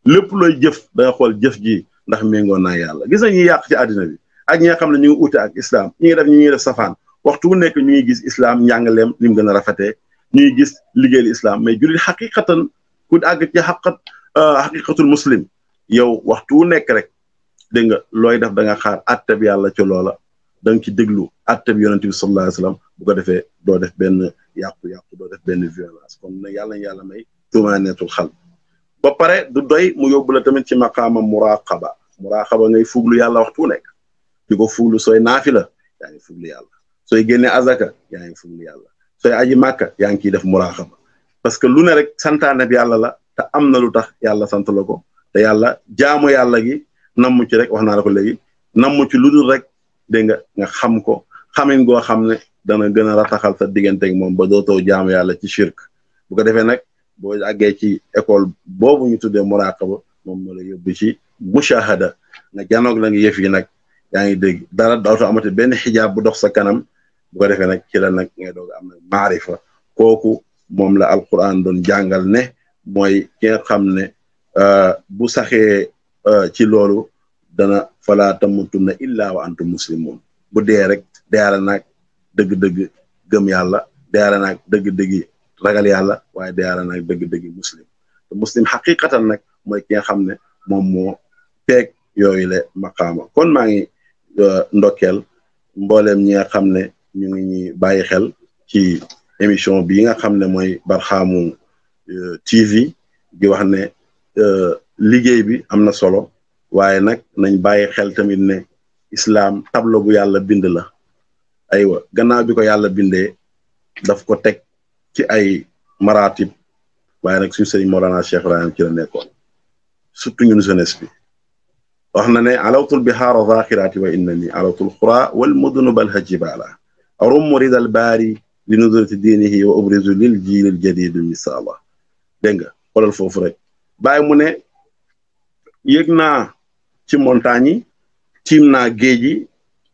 lépp looy jëf da nga xool jëf ji ndax méngoo naa yàlla gis na ñuy yàq ci àddina bi ak ñi nga xam ne ñu ngi ute ak islam ñi ngi def safaan waxtu bu nekk ñu ngi gis islam njàngaleem ni mu gën a rafetee ñu ngi gis liggéeyal islam mais jullit xaqiqatan ku àgg ci xaqiqatul muslim yow waxtu wu nekk rek dégg nga looy def da nga xaar atteb yàlla ci loola da nga ci déglu atteb yonent bi sallallahu alayhi wa sallam bu ko defee doo def benn yàqu-yàqu doo def benn violence kon nag yàlla may tumaaneetul xal ba pare du doy mu yóbbu la tamit ci maqaama muraqaba ngay fuglu yàlla waxtu wu nekk di ko fuglu sooy naafila yaa ngi fuglu yàlla sooy génne azaka yaa ngi fuglu yàlla sooy aji màkka yaa ngi ciy def muraqaba parce que lu ne rek santaane bi yàlla la te am na lu tax yàlla sant la ko te yàlla jaamu yàlla gi nammu ci rek wax naa la ko léegi nammu ci lu dul rek dégg nga xam ko xamin goo xam ne dana gën a rataxal sa digganteeg moom ba dootoo jaamu yàlla ci shirk bu ko defee nag boo àggee ci école boobu ñu tuddee muraqaba moom moo la yóbbu ci mushahada nga janoog la nga yëf yi nag yaa ngi dégg dara dootoo amati benn xijaab bu dox sa kanam bu ko defee nag ci la nag ngay doog am nag maarifa kooku moom la alquran doon jàngal ne mooy ki nga xam ne bu saxee ci loolu dana fala tamutunna illa wa antum muslimun bu dee rek deyaala nag dëgg-dëgg gëm yàlla deyaala nag dëgg-dëgg ragal yàlla waaye deyaala nag dëgg-dëgg muslim te muslim xaqiqatan nag mooy ki nga xam ne moom moo teeg yooyu le maqaama kon maa ngi ndokkeel mbooleem ñi nga xam ne ñu ngi ñuy bàyyi xel ci émission bi nga xam ne mooy Barhaamu TV di wax ne liggéey bi am na solo waaye nag nañ bàyyi xel tamit ne islam tableau bu yàlla bind la aywa gannaaw bi ko yàlla bindee daf ko teg ci ay maratib waaye nag suñu sëriñ Mawlana Cheikh Ibrahim ci la nekkoon surtout ñun jeunesse bi wax na ne alawtul bihaara zaxiraati wa innani alawtul xura wal mudunu bal hajibala arum ridal baari li nudurati diinihi wa ubrizu lil jiilil jadid misala dégg nga xoolal foofu rek bàyyi mu ne yëg naa ci montagne yi tiim naa géej gi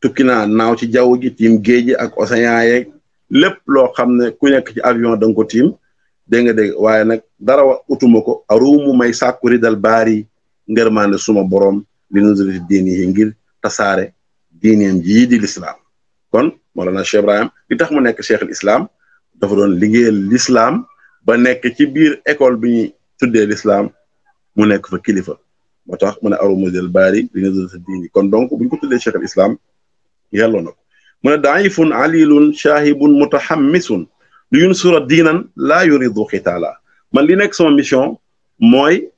tukki naa naaw ci jaww ji tiim géej gi ak océan yeeg lépp loo xam ne ku nekk ci avion da nga ko tiim dégg nga dégg waaye nag dara utuma ko arumu may sàkku ridal baari ngërmaande suma borom li nudurati diinihi ngir tasaare diineem jii di l'islam kon Mawlana Cheikh Ibrahim li tax mu nekk cheikh al islam dafa doon liggéeyal l'islam ba nekk ci biir école bi ñuy tuddee l'islam mu nekk fa kilifa moo tax mu ne arumu ridal baari li nudurati diini kon donc buñ ko tuddee cheikh al islam yelloo na ko mu ne daifun alilun shahibun mutahammisun lu yunsura diinan laa yuridu xitaala man li nekk sama mission mooy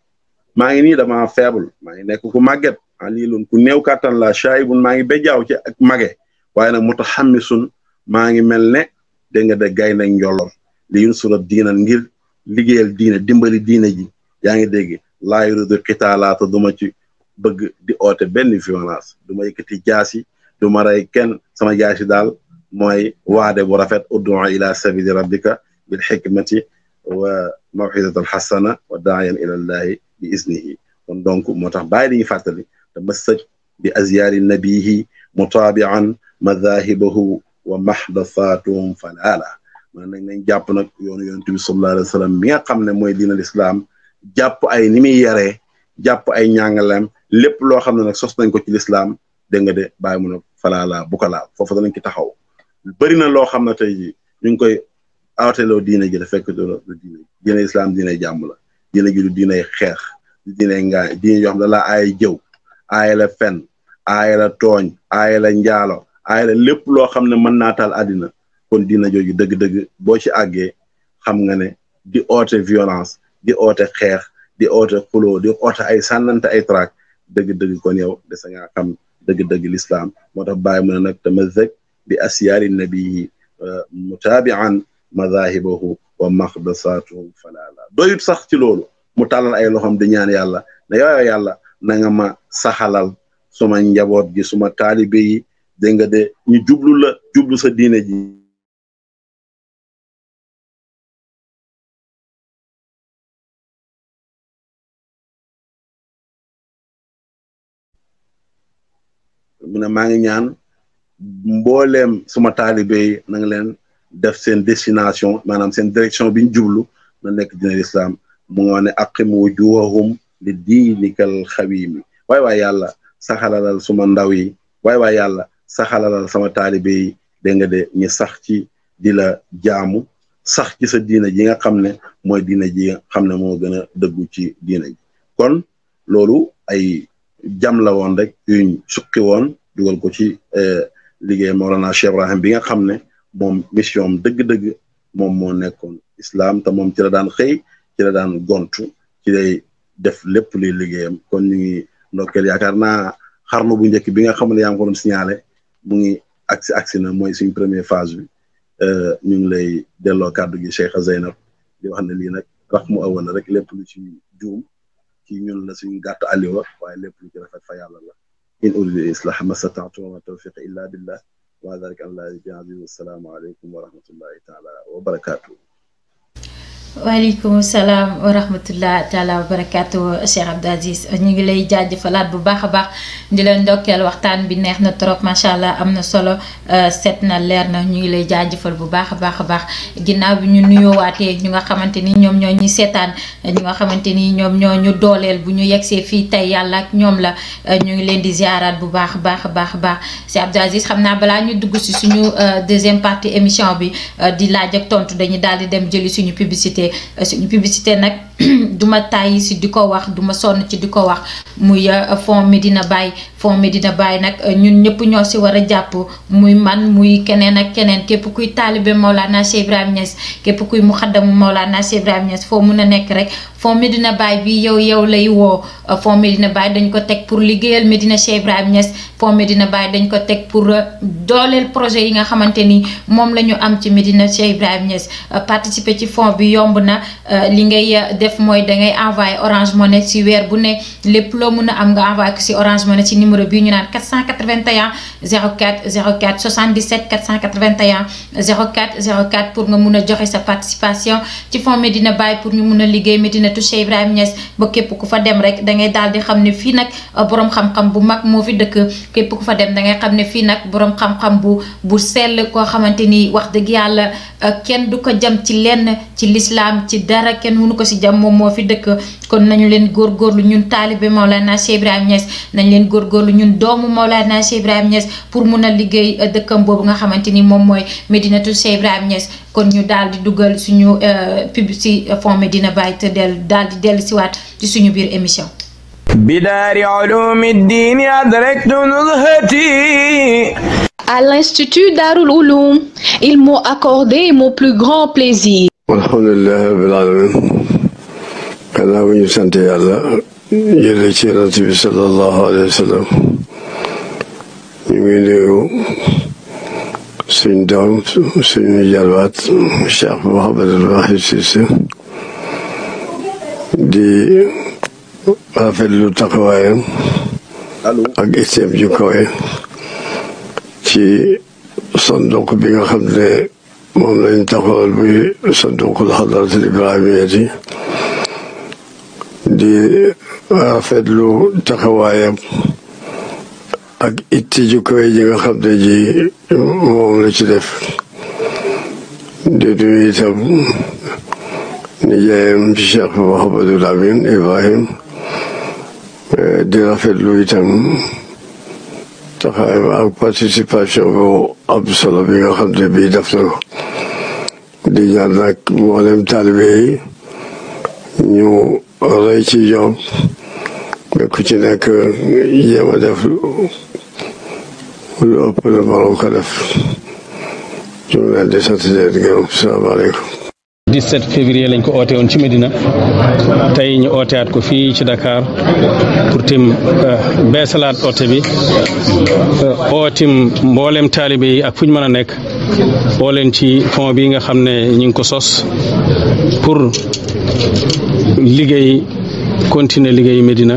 maa ngi nii dama faible maa ngi nekk ku màgget alilun ku néew kàttan la shahibun maa ngi bejjaaw ci ak mage waaye nag mutahammisun maa ngi mel ne dégg nga de gaynde njolor li yunsura diinan ngir liggéeyal diine dimbali diine ji yaa ngi dégg laa yuridu xitaala te duma ci bëgg di oote benn violence du ma yëkkati jaasi du ma rey kenn sama jaasi daal mooy waade bu rafet ud'u ila sabili rabbika bil hikmati wa maw'izati al hasana wa daayan ila allahi bi iznihi kon donc moo tax bàyyi dañuy fàttali te masaj bi azyaari nabihi mutaabi'an madahibahu wa mahdathatuhum falaala man nag nañ jàpp nag yoonu yonent bi sallallahu alayhi wa sallam mi nga xam ne mooy diina l'islam jàpp ay ni muy yaree jàpp ay ñàngaleem lépp loo xam ne nag sos nañ ko ci l'islam dégg nga de bàyyi mu ne falaala bu ko laal foofu danañ ci taxaw bëri na loo xam ne tey jii ñu ngi koy awateloo diine ji da fekk du diine islam diine jàmm la diine ji du diine xeex du diine ngaay diine yoo xam ne laa aaya jëw aaya la fen aaya la tooñ aaya la njaalo aaya la lépp loo xam ne mën naa taal àddina kon diine jooju dëgg-dëgg boo ci àggee xam nga ne di oote violence di oote xeex di oote xuloo di oote ay sànnante ay traak dëgg-dëgg kon yow desa nga xam dëgg-dëgg l'islam moo tax bàyyi mu ne nag tamazak bi asyaari nabii mutaabi'an madahibahu wa maqdasatuhu falala doyut sax ci loolu mu tàllal ay loxam di ñaan yàlla ne yooyo yàlla na nga ma saxalal suma njaboot gi suma taalibe yi dégg nga de ñu jublu sa diine ji mu ne maa ngi ñaan mbooleem suma taalibe yi na nga leen def seen destination maanaam seen direction bi ñu jublu na nekk diine l'islam mu nga wax ne aqim wujuhahum li diinikal xawimi waay yàlla saxalalal suma ndaw yi waay yàlla saxalalal sama taalibe yi dégg nga de ñi sax ci di la jaamu sax ci sa diina ji nga xam ne mooy diina ji nga xam ne moo gën a dëggu ci diina ji kon loolu ay jam la woon rek yuñ suqi woon dugal ko ci liggéey Mawlana Cheikh Ibrahim bi nga xam ne moom mission dëgg-dëgg moom moo nekkoon islam te moom ci la daan xëy ci la daan gontu ci lay def lépp luy liggéeyam kon ñu ngi ndokkeel yaakaar naa xarnu bu njëkk bi nga xam ne yaa ngi ko doon signalé mu ngi agsi na mooy suñ première phase bi ñu ngi lay delloo kàddu gi Cheikh Zeynab di wax ne lii nag rax mu awoon rek lépp lu ci juum ci ñun la suñu gàtt aliwa waaye lépp lu ci rafet fa yàlla la in uridu islah ma stata'tu wa ma tawfiqi illa billah wa dhalika an la ilaha illa assalamu alaykum wa rahmatullahi ta'ala wa barakatuh waaleykum salaam wa rahmatullah taala wa barakaatu Cheikh Abdou Aziz ñu ngi lay jaajëfalaat bu baax a baax di leen ndokkeel waxtaan bi neex na trop macha allah am na solo set na leer na ñu ngi lay jaajëfal bu baax a baax ginnaaw bi ñu nuyoowaatee ñu nga xamante ni ñoom ñoo ñuy seetaan ñu nga xamante ni ñoom ñoo ñu dooleel bu ñu yegsee fii tey yàlla ak ñoom la ñu ngi leen di ziaraat bu baax a baax Cheikh Abdou Aziz xam naa balaa ñu dugg si suñu deuxième partie émission bi di laaj ak tontu dañuy daal di dem jëli suñu publicité nag duma tàyyi si di ko wax duma sonn ci di ko wax muy Fonds Medina Baye. Fonds Medina Baye nag ñun ñëpp ñoo si war a jàpp muy man muy keneen ak keneen képp kuy taalibe Maulana Cheikh Ibrahim Niass képp kuy muxaddamu Maulana Cheikh Ibrahim Niass foo mun a nekk rek Fonds Medina Baye bi yow lay woo. Fonds Medina Baye dañ ko teg pour liggéeyal Medina Cheikh Ibrahim Niass. Fonds Medina Baye dañ ko teg pour dooleel projet yi nga xamante ni moom la ñu am ci Medina Cheikh Ibrahim Niass. Participer ci fonds bi yomb na li ngay def mooy dangay envoyer Orange Money si weer bu ne lépp loo mun a am nga envoyer ko si Orange Money ci numéro bi ñu naan 481 04 04 77 481 04 04 pour nga mun a joxe sa participation ci Fonds Medina Baye pour ñu mun a liggéey Medinatu Cheikh Ibrahim Niass ba képp ku fa dem rek da ngay daal di xam ne fii nag borom xam-xam bu mag moo fi dëkk képp ku fa dem da ngay xam ne fii nag borom xam-xam bu sell koo xamante ni wax dëgg yàlla kenn du ko jam ci lenn ci lislaam ci dara kenn mënu ko si jam moom moo fi dëkk kon nañu leen góorgóorlu ñun taalibe Maulana Cheikh Ibrahim Niass nañ leen góorgóorlu ñun doomu Maulana Cheikh Ibrahim Niass pour mun a liggéey dëkkam boobu nga xamante ni moom mooy Medinatu Cheikh Ibrahim Niass kon ñu daal di dugal suñu pub si Fonds Medina Baye te daal di dellu siwaat ci suñu biir émission. Bidari ulumi ddin adraktu nuzhati. À l'Institut Darul Ouloum, ils m'ont accordé mon plus grand plaisir. Alhamdulillah rabbil alamin. Gannaaw bu ñu sant yàlla jële ci Yonent bi sallallahu alayhi wa sallam ñu ngi nuyu suñ doom suñu jarbaat Cheikh Mouhamadul Mahi Cissé di rafetlu taxawaayam ak itteem ju kawe ci sanduq bi nga xam ne moom lañ taxawal muy sanduqul hadratul ibrahimiyyati di rafetlu taxawaayam ak itti ju kawe ji nga xam ne ji moom la ci def di nuyu itam nijaayam ci Cheikh Mouhamadul Amin Ibrahim di rafetlu itam taxawaayam ak participation bu am solo bi nga xam ne bii def na ko di ñaan nag mboolem taalibe yi ñu roy ci ñoom ba ku ci nekk jéem a def lu ëpp la morom ko def ñu ngi leen di sant leen gërëm salaamaaleykum. 17 février lañ ko oote woon ci Medina tey ñu ooteaat ko fii ci Dakar pour tim beesalaat oote bi ootim mboolem taalibe yi ak fu ñu mën a nekk oo leen ci fond bi nga xam ne ñu ngi ko sos pour liggéey continuer liggéey Medina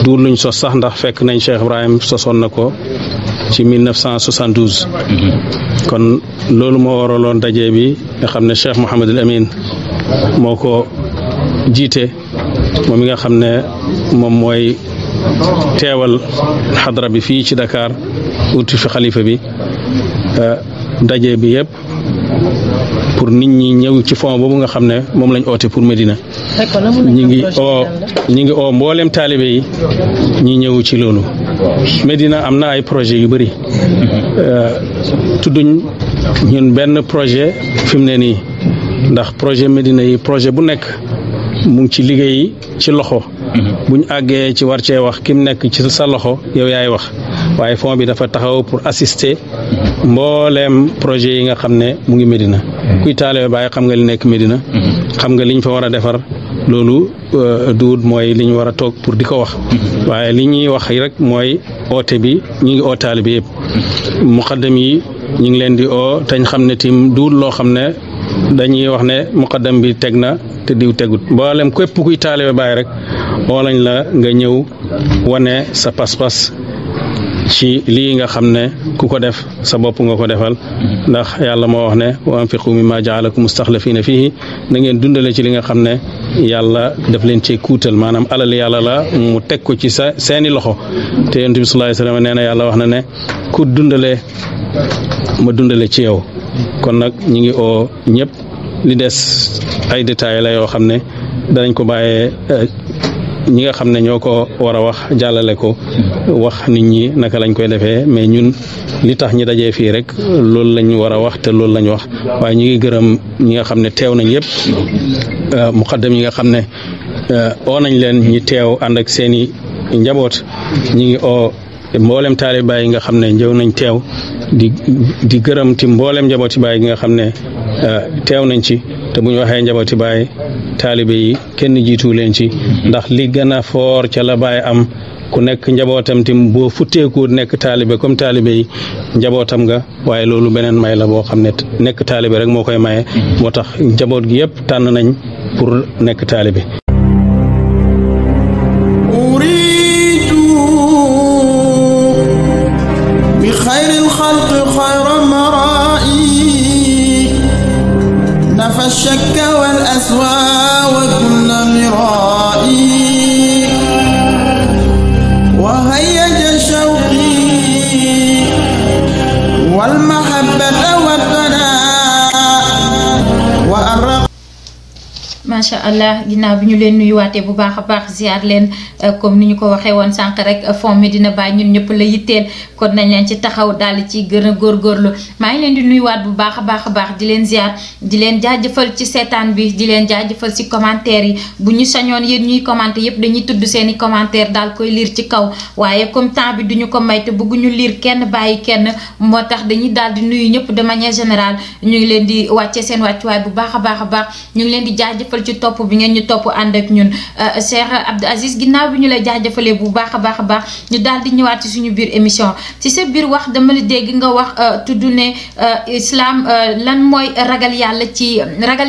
duur luñ sos sax ndax fekk nañ Cheikh Ibrahim sosoon na ko ci 1972 kon loolu moo waraloon daje bi nga xam ne Cheikh Mouhamadul Amin moo ko jiite moom mi nga xam ne moom mooy teewal xadra bi fii ci Dakar uti fi xalifa bi daje bi yëpp pour nit ñi ñëw ci fond boobu nga xam ne moom lañ oote pour Medina ñi ngi oo mboolem taalibe yi ñi ñëw ci loolu. Medina am na ay projet yu bëri tudduñ ñun benn projet fi mu ne nii ndax projet Medina yi projet bu nekk mu ngi ci liggéey ci loxo buñ àggee ci war cee wax kim nekk ci sa loxo yow yaay wax waaye fond bi dafa taxaw pour assister mbooleem projet yi nga xam ne mu ngi Medina kuy taalibe Baay xam nga li nekk Medina xam nga liñ fa war a defar loolu duut mooy li ñu war a toog pour di ko wax waaye li ñuy wax rek mooy oote bi ñu ngi oo taalibe yëpp muqaddam yi ñu ngi leen di oo tañ xam ne tim duut loo xam ne dañuy wax ne muqaddam bi teg na te diw tegut mboolem képp kuy taalibe Baay rek oo lañ la nga ñëw wane sa pas-pas ci lii nga xam ne ku ko def sa bopp nga ko defal ndax yàlla moo wax ne wa anfiqu mimma jaalakum mustaxlafina fihi na ngeen dundale ci li nga xam ne yàlla daf leen cee kuutal maanaam alal yàlla la mu teg ko ci seeni loxo te yonent bi sallallahu alayhi wasallam nee na yàlla wax na ne ku dundale ma dundale ci yow kon nag ñi ngi oo ñëpp li des ay détails la yoo xam ne danañ ko bàyyee ñi nga xam ne ñoo ko war a wax jàllale ko wax nit ñi naka lañ koy defee mais ñun li tax ñi dajee fii rek loolu lañ war a wax te loolu lañ wax waaye ñu ngi gërëm ñi nga xam ne teew nañ yëpp muqaddam yi nga xam ne oo nañ leen ñi teew ànd ak seeni njaboot ñi ngi oo mboolem taalibe Baay yi nga xam ne ñëw nañ teew di gërëm ti mboolem njabooti Baay gi nga xam ne teew nañ ci te bu ñu waxee njabooti Baay taalibe yi kenn jiitu leen ci ndax li gën a foor ca la Baay am ku nekk njabootam tim boo futteeku nekk taalibe comme taalibe yi njabootam nga waaye loolu beneen may la boo xam ne nekk taalibe rek moo koy maye moo tax njaboot gi yëpp tànn nañ pour nekk taalibe الشك والأسوى وكل مرائي وهيج شوقي والمحبة والثناء وأرق macha allah ginnaaw bi ñu leen nuyuwaatee bu baax a baax ziar leen comme ni ñu ko waxee woon sànq rek fond Medina Baye ñun ñëpp la yitteel kon nañ leen ci taxaw daal di ci gën a góorgóorlu maa ngi leen di nuyuwaat bu baax a baax di leen ziar di leen jaajëfal ci seetaan bi di leen jaajëfal ci commentaire yi bu ñu sañoon yéen ñuy commenter yëpp dañuy tudd seen i commentaire daal koy lire ci kaw waaye comme temps bi duñu ko may te bëgguñu lire kenn bàyyi kenn moo tax dañuy daal di nuyu ñëpp de manière générale ñu ngi leen di wàccee seen wàccuwaay bu baax a baax ñu ngi leen di jaajëfal ci topp bi ngeen ñu topp ànd ak ñun Cheikh Abdou Aziz ginnaaw bi ñu lay jaajëfalee bu baax a baax ñu daal di ñëwaat ci suñu biir émission ci sa biir wax dama la dégg nga wax tudd ne islam lan mooy ragal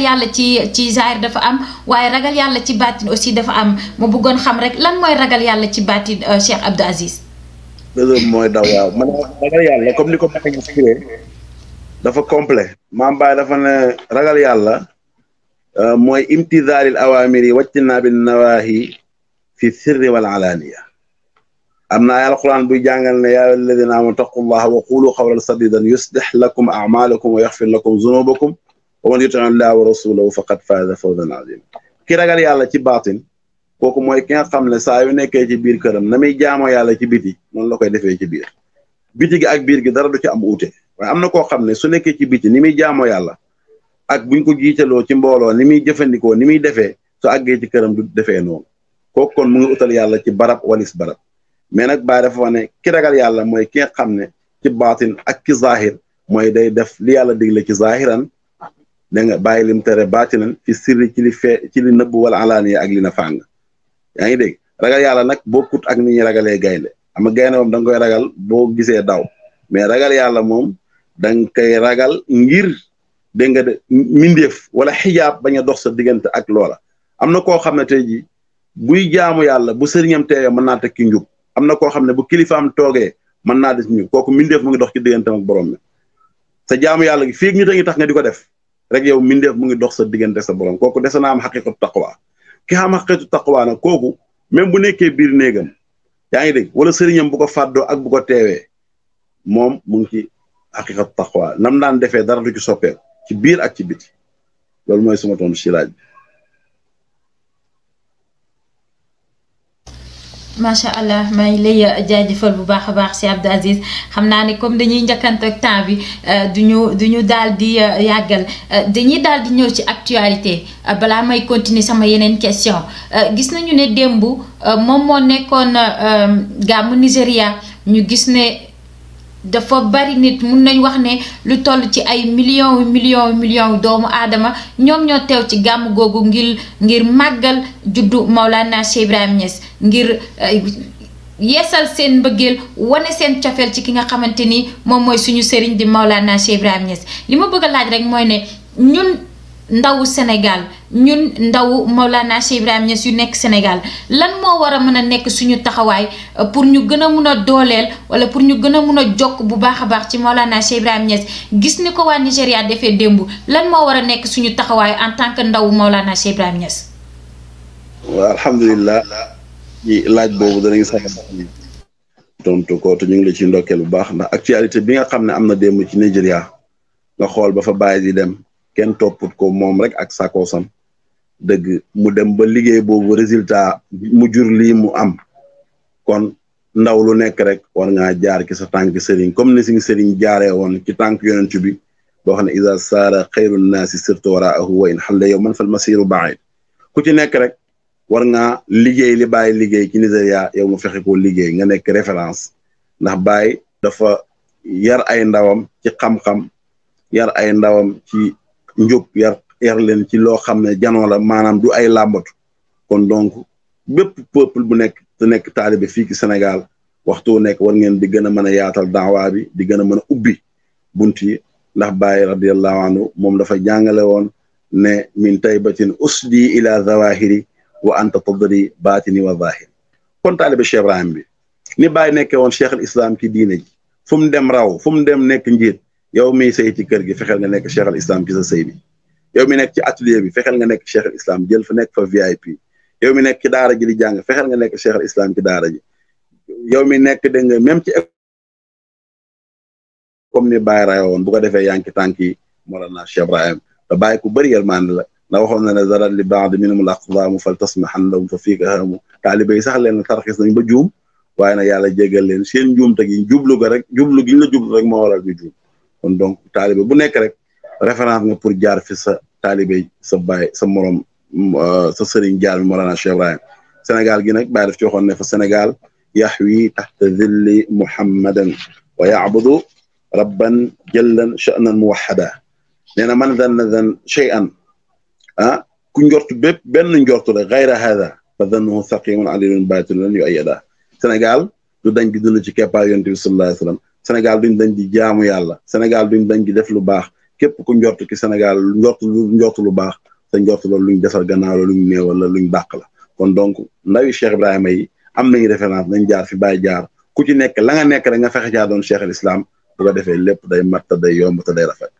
yàlla ci zahir dafa am waaye ragal yàlla ci baatin aussi dafa am ma bëggoon xam rek lan mooy ragal yàlla ci baatin Cheikh Abdou Aziz. loolu mooy daw waaw man ragal yàlla comme ni ko Baye ñu firee dafa complet maam Baye dafa ne ragal yàlla mooy imtizaalil awaamiri wajtinaabi nawaahi fi sirri wal alaaniya am na ay alquran buy jàngal ne yaa alladina aamanu taqullaha wa qulu qawlan sadidan yuslih lakum a'maalakum wa yaxfir lakum zunubakum wa man yuti llaha wa rasulahu faqad faaza fawzan azima ki ragal yàlla ci baatin kooku mooy ki nga xam ne saa yu nekkee ci biir këram na muy jaamoo yàlla ci biti noonu la koy defee ci biir biti gi ak biir gi dara du ci am uute waaye am na koo xam ne su nekkee ci biti ni muy jaamoo yàlla ak buñ ko jiitaloo ci mbooloo ni muy jëfandikoo ni muy defee su àggee ci këram du defee noonu kooku kon mu ngi utal yàlla ci barab walis barab mais nag Baay dafa wax ne ki ragal yàlla mooy ki nga xam ne ci baatin ak ci zahir mooy day def li yàlla digle ci zahiran da nga bàyyi lim tere baatinan fi sirri ci li fee ci li nëbb wala alaaniya ak li na fàng yaa ngi dégg ragal yàlla nag bokkut ak ni ñuy ragalee gaynde ama gaynde moom da nga koy ragal boo gisee daw mais ragal yàlla moom da nga koy ragal ngir dégg nga de mindeef wala xijaab bañ a dox sa diggante ak loola am na koo xam ne tey jii buy jaamu yàlla bu sëriñam teewee mën naa tekki njub am na koo xam ne bu kilifaam toogee mën naa des njub kooku mindeef mu ngi dox ci digganteem ak borom mi sa jaamu yàlla gi fii nit a ngi tax nga di ko def rek yow mindeef mu ngi dox sa diggante sa borom kooku dese naa am xaqiqatu taqwa ki xam xaqiqatu taqwa nag kooku même bu nekkee biir néegam yaa ngi dégg wala sëriñam bu ko fàddoo ak bu ko teewee moom mu ngi ci xaqiqatu taqwa nam daan defee dara du ci soppeeku ci biir ak ci biti loolu mooy suma tontu ci laaj bi. macha allah maa ngi lay jaajëfal bu baax a baax si Abdou Aziz xam naa ne comme dañuy njëkkante ak temps bi duñu daal di yàggal dañuy daal di ñëw ci actualité balaa may continuer sama yeneen question gis nañu ne démb moom moo nekkoon gàmmu Nigéria ñu gis ne dafa bari nit mun nañ wax ne lu toll ci ay millions doomu aadama ñoom ñoo teew ci gàmm googu ngir màggal juddu Maulana Cheikh Ibrahim Niass ngir yeesal seen mbëggeel wane seen cofeel ci ki nga xamante ni moom mooy suñu sëriñ di Maulana Cheikh Ibrahim Niass li ma bëgg a laaj rek mooy ne ñun ndawu Sénégal ñun ndawu Maulana Cheikh Ibrahim Niass yu nekk Sénégal lan moo war a mën a nekk suñu taxawaay pour ñu gën a mun a dooleel wala pour ñu gën a mun a jokk bu baax a baax ci Maulana Cheikh Ibrahim Niass gis ni ko waa Nigéria defee démb lan moo war a nekk suñu taxawaay en tant que ndawu Maulana Cheikh Ibrahim Niass. waaw alhamdulilah ci laaj boobu danañ sax tontu ko te ñu ngi la ci ndokkeel bu baax ndax actualité bi nga xam ne am na démb ci Nigéria nga xool ba fa bàyyi di dem. kenn topput ko moom rek ak sakoosam dëgg mu dem ba liggéey boobu résultat mu jur lii mu am kon ndaw lu nekk rek war ngaa jaar ci sa tànk sëriñ comme ni suñu sëriñ jaaree woon ci tànk yonent bi boo xam ne isa saara xayrun naasi sirtu waraahu wa in xalle yow man fal masiru baid ku ci nekk rek war nga liggéey li Baye liggéey ci Nigéria yow mu fexe koo liggéey nga nekk référence ndax Baye dafa yar ay ndawam ci xam-xam yar ay ndawam ci njub yar leen ci loo xam ne janoo la maanaam du ay làmbatu kon donc bépp peuple bu nekk te nekk taalibe fii ci Sénégal waxtu nekk war ngeen di gën a mën a yaatal daawa bi di gën a mën a ubbi bunt yi ndax Baye radiyallahu anhu moom dafa jàngale woon ne min taybatin usdi ila zawahiri wa anta tadri baatini wa zahiri kon taalibe Cheikh Ibrahim bi ni Baye nekkee woon cheikh al islam ci diine ji fu mu dem raw fu mu dem nekk njiit yow miy sëy ci kër gi fexeel nga nekk cheikh al islam ci sa sëy bi yow mi nekk ci atelier bi fexeel nga nekk cheikh al islam jël fa nekk fa VIP yow mi nekk ci daara ji di jàng fexeel nga nekk cheikh al islam ci daara ji yow mi nekk dégg nga même ci comme ni Baye rayo woon bu ko defee yaa ngi ci tànk yi Mawlana Cheikh Ibrahim te Baye ku bëri yërmande la ndax waxoon na ne zaral li ba'd minhum al-aqdaamu fal tasmahan lahum fa fiika hamu taalibe yi sax leen tarxis nañ ba juum waaye nag yàlla jégal leen seen njuumte gi jublu ga rek jublu gi ñu la jublu rek moo waral ñu juum kon donc taalibe bu nekk rek référence nga pour jaar fi sa taalibe sa Baye sa morom sa sëriñ jaar mi Mawlana Cheikh Ibrahim Sénégal gi nag Baye daf ci waxoon ne fa Sénégal yaxwi taxta zilli muhammadan wa ya'budu rabban jallan sha'nan muwahhada nee na man zanna shay'an ku njortu bépp benn njortu rek gayra hada fa zannuhu saqimun alilun batilun lan yu ayada Sénégal du dañ di dund ci keppaar yonent bi sallallahu alayhi wasallam Sénégal duñ dañ di jaamu yàlla Sénégal duñ dañ di def lu baax képp ku njortu ci Sénégal njortu lu baax sa njortu loolu luñ defar gannaaw la luñ néewal la luñ dàq la kon donc ndawi Cheikh Ibrahima yi am nañu référence nañ jaar fi Baye jaar ku ci nekk la nga nekk rek nga fexe caa doon cheikh al islam bu ko defee lépp day mat te day yomb te day rafet.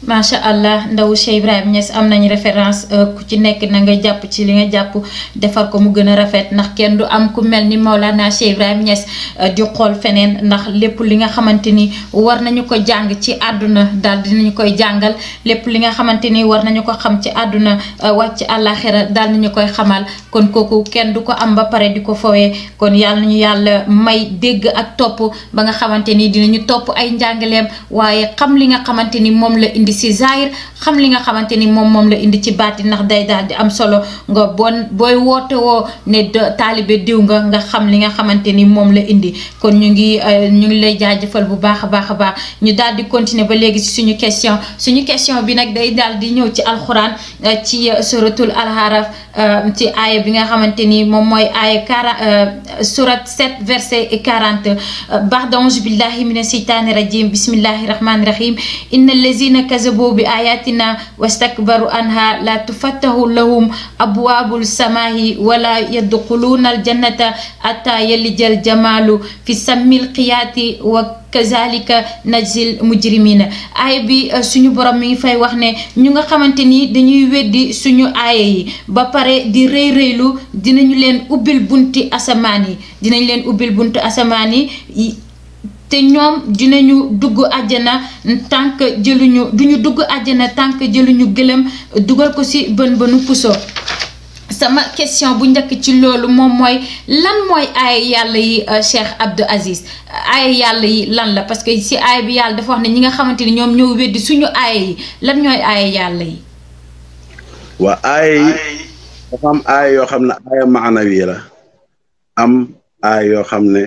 macha allah ndaw Cheikh Ibrahima Niass am nañ référence ku ci nekk na nga jàpp ci li nga jàpp defar ko mu gën a rafet ndax kenn du am ku mel ni Maulana Cheikh Ibrahima Niass di xool feneen ndax lépp li nga xamante ni war nañu ko jàng ci àdduna daal dinañu koy jàngal lépp li nga xamante ni war nañu ko xam ci àdduna wàcc àllaaxira daal nañu koy xamal kon kooku kenn du ko am ba pare di ko fowee kon yàlla nañu yàlla may dégg ak topp ba nga xamante ni dinañu topp ay njàngaleem waaye xam li nga xamante ni moom la indi si zahir xam li nga xamante ni moom la indi ci baati ndax day daal di am solo nga booy woote woo ne taalibe diw nga xam li nga xamante ni moom la indi kon ñu ngi lay jaajëfal bu baax a baax ñu daal di continuer ba léegi si suñu question bi nag day daal di ñëw ci alxuraan ci suratul al-Araf ci aaya bi nga xamante ni moom mooy aaya surat 7 verset 40 ba'da a'uuzu billahi mina shaytaani rajim bismillahi rahmaani rahim innal lazina kazabu bi ayatina wastakbaru anha la tufattahu lahum abwaabul samaa'i wala yadxuluuna aljannata atta yalijal jamaalu fi sammil qiyaati wa kazalika najzil mujrimina aaya bi suñu borom mi ngi fay wax ne ñu nga xamante ni dañuy weddi suñu aaya yi ba pare di rëy-rëylu dinañu leen ubbil bunti asamaan yi te ñoom dinañu dugg àjjana tant que duñu dugg àjjana tant que jëluñu gëlëm dugal ko ci bën puso sama question bu njëkk ci loolu moom mooy lan mooy aaya yàlla yi Cheikh Abdou Aziz aaya yàlla yi lan la parce que ci aaya bi yàlla dafa wax ne ñi nga xamante ni ñoom ñoo weddi suñu aaya yi lan ñooy aaya yàlla yi waa aaya yi dafa am aaya yoo xam ne aaya maanawi la am aaya yoo xam ne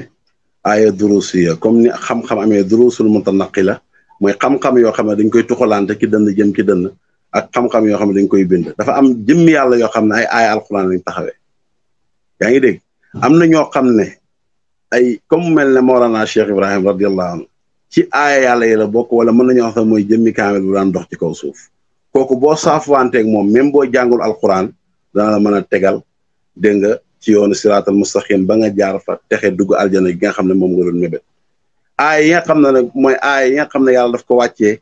aaya durusiya comme ni xam-xam amee durusul mutanaqila mooy xam-xam yoo xam ne dañ koy tuxalante ki dënd jëm ki dënd ak xam-xam yoo xam ne dañ koy bind dafa am jëmmi yàlla yoo xam ne ay aaya alquran lañ taxawee yaa ngi dégg am na ñoo xam ne ay comme mel ne Mawlana Cheikh Ibrahim radiyallahu anhu ci aaya yàlla yi la bokk wala mën nañoo wax sax mooy jëmmi kaamil bu daan dox ci kaw suuf kooku boo saafuwanteeg moom même boo jàngul alquran dana la mën a tegal dégg nga ci yoonu siraatal mustaqim ba nga jaar fa texe dugg aljana gi nga xam ne moom nga doon mébét aaya yi nga xam ne nag mooy aaya yi nga xam ne yàlla daf ko wàccee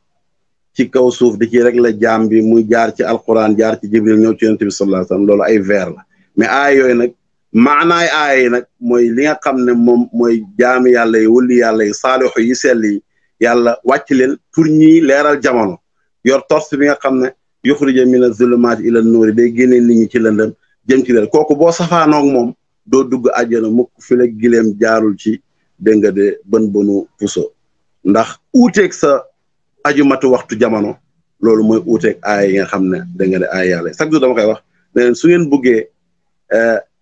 ci kaw suuf di ci rek la jaam bi muy jaar ci alquran jaar ci jibril ñëw ci yonent bi sallallahu alayhi wasallam loolu ay vers la mais aaya yooyu nag maanaay aaya yi nag mooy li nga xam ne moom mooy jaami yàlla yi wulli yàlla yi saalixu yi sell yi yàlla wàcc leen pour ñi leeral jamono yor torche bi nga xam ne yuxrija mina zulumaati ila nuuri day génnee nit ñi ci lëndëm jëm ci leer kooku boo safaanoog moom doo dugg àjjana mukk fi la gileem jaarul ci dégg nga de bën bënu puso ndax uuteeg sa aju matu waxtu jamono loolu mooy uuteeg aaya yi nga xam ne da nga ne aaya yàlla chaque jour dama koy wax ne su ngeen bëggee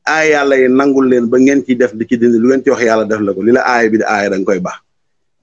aaya yàlla yi nangul leen ba ngeen ciy def di ci dindi lu ngeen ci wax yàlla def la ko li la aaya bi di aaya da nga koy baax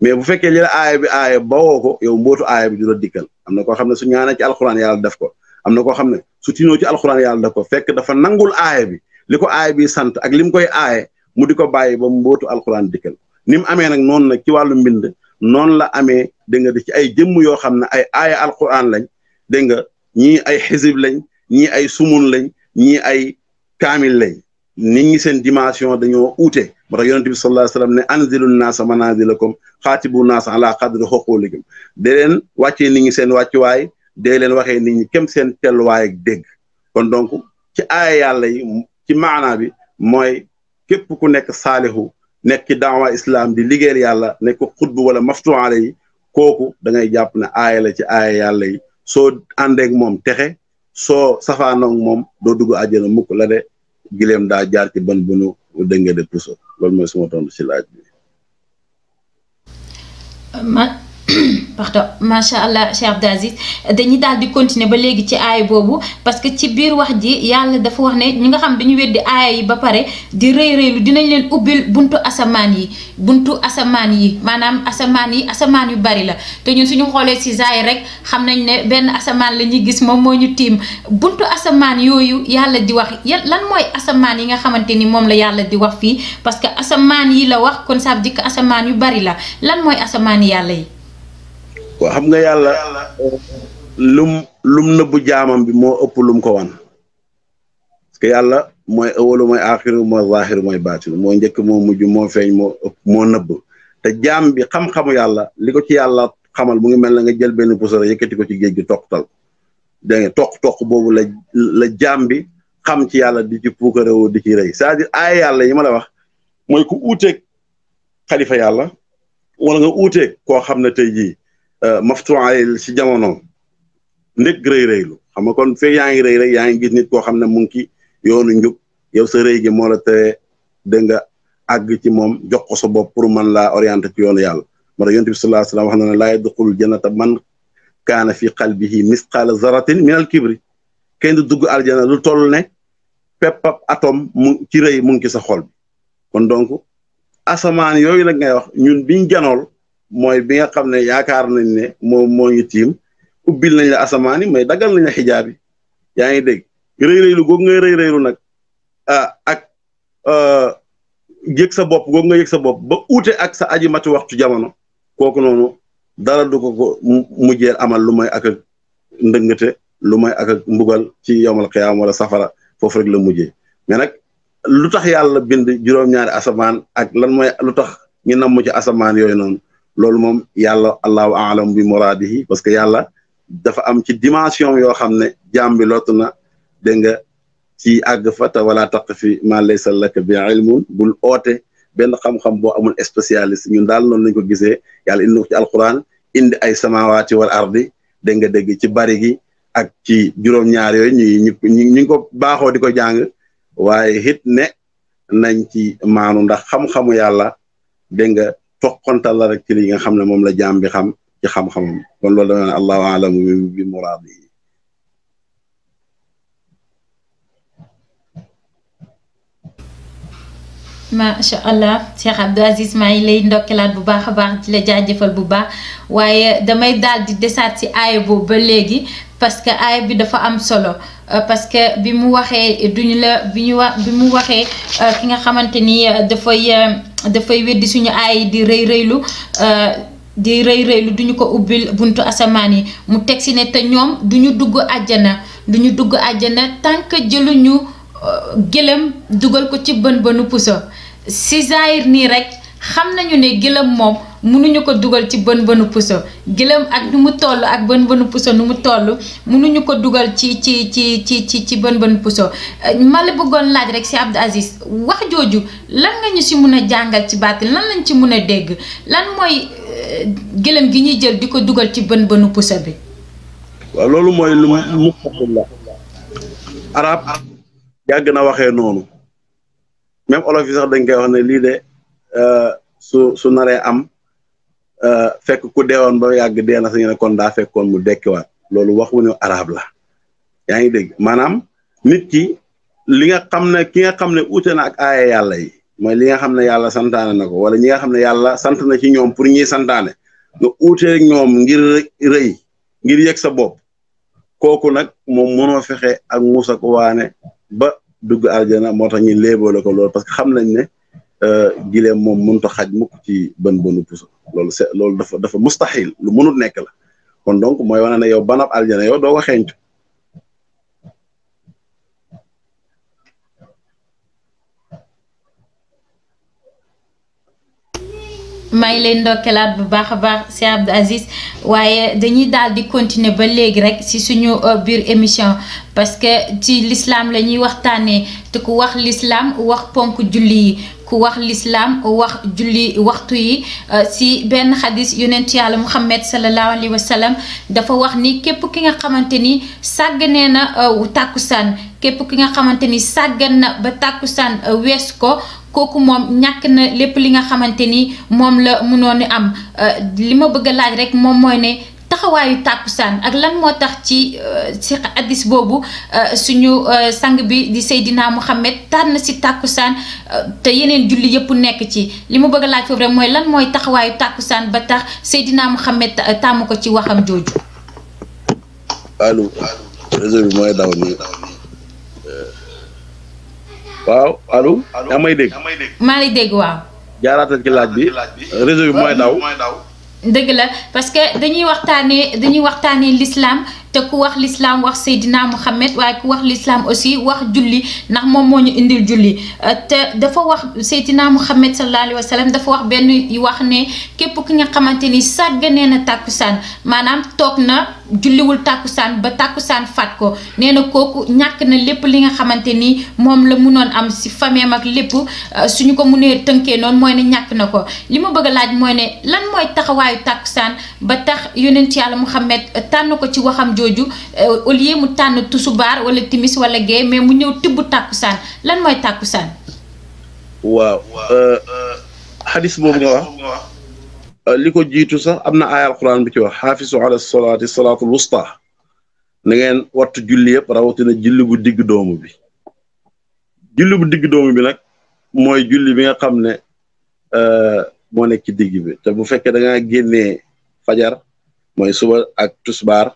mais bu fekkee li la aaya bi aaya bawoo ko yow mbootu aaya bi du la dikkal am na koo xam ne su ñaanee ci alxuraan yàlla def ko am na koo xam ne su tinoo ci alxuraan yàlla def ko fekk dafa nangul aaya bi li ko aaya bi sant ak li mu koy aaye mu di ko bàyyi ba mbootu alxuraan dikkal ni mu amee nag noonu nag ci wàllu mbind noonu la amee dégg nga di ci ay jëmm yoo xam ne ay aaya alxuraan lañ dégg nga ñii ay xisib lañ ñii ay sumun lañ ñii ay kaamil lañ nit ñi seen dimension dañoo uute moo tax yonent bi sallallahu alayhi wa sallam ne anzilu naasa manazilakum xaatibu naasa ala qadri xuquulikum dee leen wàccee nit ñi seen wàccuwaay dee leen waxee nit ñi kem seen telluwaay ak dégg kon donc ci aaya yàlla yi ci maanaa bi mooy képp ku nekk saalihu nekk ci daawa islam di liggéeyal yàlla nekk xutbu wala maftuwaale yi kooku da ngay jàpp ne aaya la ci aaya yàlla yi soo àndeek moom texe soo safaanoog moom doo dugg àjjana mukk la de gileem daa jaar ci ban bunu dégg nga de puso loolu mooy suma tontu ci laaj bi. pardon macha allah Cheikh Abdou Aziz dañuy daal di continuer ba léegi ci aaya boobu parce que ci biir wax ji yàlla dafa wax ne ñi nga xam dañu weddi aaya yi ba pare di rëy-rëylu dinañ leen ubbil buntu asamaan yi maanaam asamaan yu bari la te ñun suñu xoolee si zaay rek xam nañ ne benn asamaan la ñuy gis moom moo ñu tiim buntu asamaan yooyu yàlla di wax lan mooy asamaan yi nga xamante ni moom la yàlla di wax fii parce que asamaan yi la wax kon ça veut dire que asamaan yu bari la lan mooy asamaan yàlla yi. waaw xam nga yàlla lum nëbbu jaamam bi moo ëpp lum ko wan parce que yàlla mooy awalu mooy aaxiru mooy zaahiru mooy baatinu moo njëkk moo mujj moo feeñ moo nëbb te jaam bi xam-xamu yàlla li ko ci yàlla xamal mu ngi mel na nga jël benn pusara yëkkati ko ci géej gi toqtal dégg nga toq boobu la jaam bi xam ci yàlla di ci puukarewu di ci rëy c'est-à-dire aaya yàlla yi ma la wax mooy ku uuteeg xalifa yàlla wala nga uuteeg koo xam ne tey jii maftuwaay ci jamono ndég rëy-rëylu xam nga kon fekk yaa ngi rëy rek yaa ngi gis nit koo xam ne mu ngi ci yoonu njub yow sa rëy gi moo la tere dégg nga àgg ci moom jox ko sa bopp pour mën laa orienté ci yoonu yàlla moo tax yonent bi sallallahu alayhi wa sallam wax na ne laa yadxulul jannata man kaana fi qalbihi misqaala zaratin min al kibri kenn du dugg aljana lu toll ne peppab atome mu ci rëy mu ngi ci sa xol bi kon donc asamaan yooyu nag ngay wax ñun biñ janool mooy bi nga xam ne yaakaar nañ ne moo ñu tiim ubbil nañ la asamaan yi mais dagal nañ la xijaab yi yaa ngi dégg rëy-rëylu googu ngay rëy-rëylu nag ak yëg sa bopp googu nga yëg sa bopp ba uute ak sa aji mati waxtu jamono kooku noonu dara du ko mujjeel amal lu may ak ndëngate lu may ak mbugal ci yowmal qiyaam wala safara foofu rek la mujjee mais nag lu tax yàlla bind juróom-ñaari asamaan ak lan mooy lu tax ñu namm ci asamaan yooyu noonu loolu moom yàlla allahu aalam bi muraadihi parce que yàlla dafa am ci dimension yoo xam ne jaam bi lottu na dégg nga ci àgg fa te wala taq fi ma laysa laka bi ilmun bul oote benn xam-xam boo amul spécialiste ñun daal noonu lañ ko gisee yàlla indi ko ci alquran indi ay samawaati wal ardi dégg nga dégg ci bari gi ak ci juróom-ñaar yooyu ñu ngi ko baaxoo di ko jàng waaye it ne nañ ci maanu ndax xam-xamu yàlla dégg nga toqontal la rek ci li nga xam ne moom la jaam bi xam ci xam-xamam kon loolu dama ne allahu alamu bi muraadi macha allah Cheikh Abdou Aziz maa ngi lay ndokkelaat bu baax a baax di la jaajëfal bu baax waaye damay daal di desaat ci aaya boobu ba léegi parce que aaya bi dafa am solo parce que bi mu waxee bi mu waxee ki nga xamante ni dafay weddi suñu aaya di rëy-rëylu duñu ko ubbil buntu asamaan yi mu teg si ne te ñoom duñu dugg àjjana tant que jëluñu gëlëm dugal ko ci bën puso si zaahir nii rek xam nañu ne gëlëm moom mënuñu ko dugal ci bën puso gëlëm ak nu mu toll ak bën puso nu mu toll mënuñu ko dugal ci bën puso ma la bëggoon laaj rek si Abdou Aziz wax jooju lan nga ñu si mun a jàngal ci baatil lan lañ ci mun a dégg lan mooy gëlëm gi ñuy jël di ko dugal ci bën puso bi. waaw loolu mooy lu mu la arab yàgg na waxee noonu même olof yi sax dañ koy wax ne lii de su naree am fekk ku deewoon ba yàgg dee na sañu ne kon daa fekkoon mu dekkiwaat loolu waxu ne arab la yaa ngi dégg maanaam nit ki li nga xam ne ki nga xam ne uute na ak aaya yàlla yi mooy li nga xam ne yàlla santaane na ko wala ñi nga xam ne yàlla sant na ci ñoom pour ñuy santaane nga uute ak ñoom ngir rëy ngir yëg sa bopp kooku nag moom mënoo fexe ak muusa ko waane ba dugg aljana moo tax ñu léeboole ko loolu parce que xam nañ ne gileem moom mënut a xaj mukk ci bënu puso loolu dafa mustahil lu mënut nekk la kon donc mooy wane ne yow banab aljana yow doo ko xeeñtu may leen ndokkelaat bu baax a baax si Abdou Aziz waaye dañuy daal di continuer ba léegi rek si suñu biir émission parce que ci l'islam la ñuy waxtaanee te ku wax l'islam wax ponk julli yi ku wax l'islam wax julli waxtu yi si benn xadis yonent yàlla Muhammad sallallahu alayhi wa sallam dafa wax ni képp ki nga xamante ni sàgganee na tàkkusaan képp ki nga xamante ni sàggan na ba tàkkusaan wees ko kooku moom ñàkk na lépp li nga xamante ni moom la mënoon am li ma bëgg a laaj rek moom mooy ne taxawaayu tàkkusaan ak lan moo tax ci hadis boobu suñu sang bi di Seydina Muhammad tànn si tàkkusaan te yeneen julli yëpp nekk ci li ma bëgg a laaj foofu rek mooy lan mooy taxawaayu tàkkusaan ba tax Seydina Muhammad tàmm ko ci waxam jooju. allo réseau bi mooy daw nii waaw allo yaa may dégg. maa lay dégg waaw. jaaraatal ci laaj bi réseau bi mooy daw. dëgg la parce que dañuy waxtaanee l'islam te ku wax l'islam wax Seydina Muhammad waaye ku wax l'islam aussi wax julli ndax moom moo ñu indil julli te dafa wax Seydina Muhammad sallallahu alayhi wa sallam dafa wax benn wax ne képp ki nga xamante ni sàgganee na tàkkusaan maanaam toog na julliwul tàkkusaan ba tàkkusaan faat ko nee na kooku ñàkk na lépp li nga xamante ni moom la munoon am si fameem ak lépp suñu ko munee tënkee noonu mooy ne ñàkk na ko li ma bëgg a laaj mooy ne lan mooy taxawaayu tàkkusaan ba tax yonent yàlla Muhammad tànn ko ci waxam jooju au lieu mu tànn tusubaar wala timis wala gee mais mu ñëw tibb tàkkusaan lan mooy tàkkusaan. waaw hadis boobu nga wax li ko jiitu sax am na aaya alquran bi ci wax xaafisu ala salaati salaatul wusta na ngeen wattu julli yëpp rawatina julli bu digg doomu bi julli bu digg doomu bi nag mooy julli bi nga xam ne moo nekk ci digg bi te bu fekkee da ngaa génnee fajar mooy suba ak tusbaar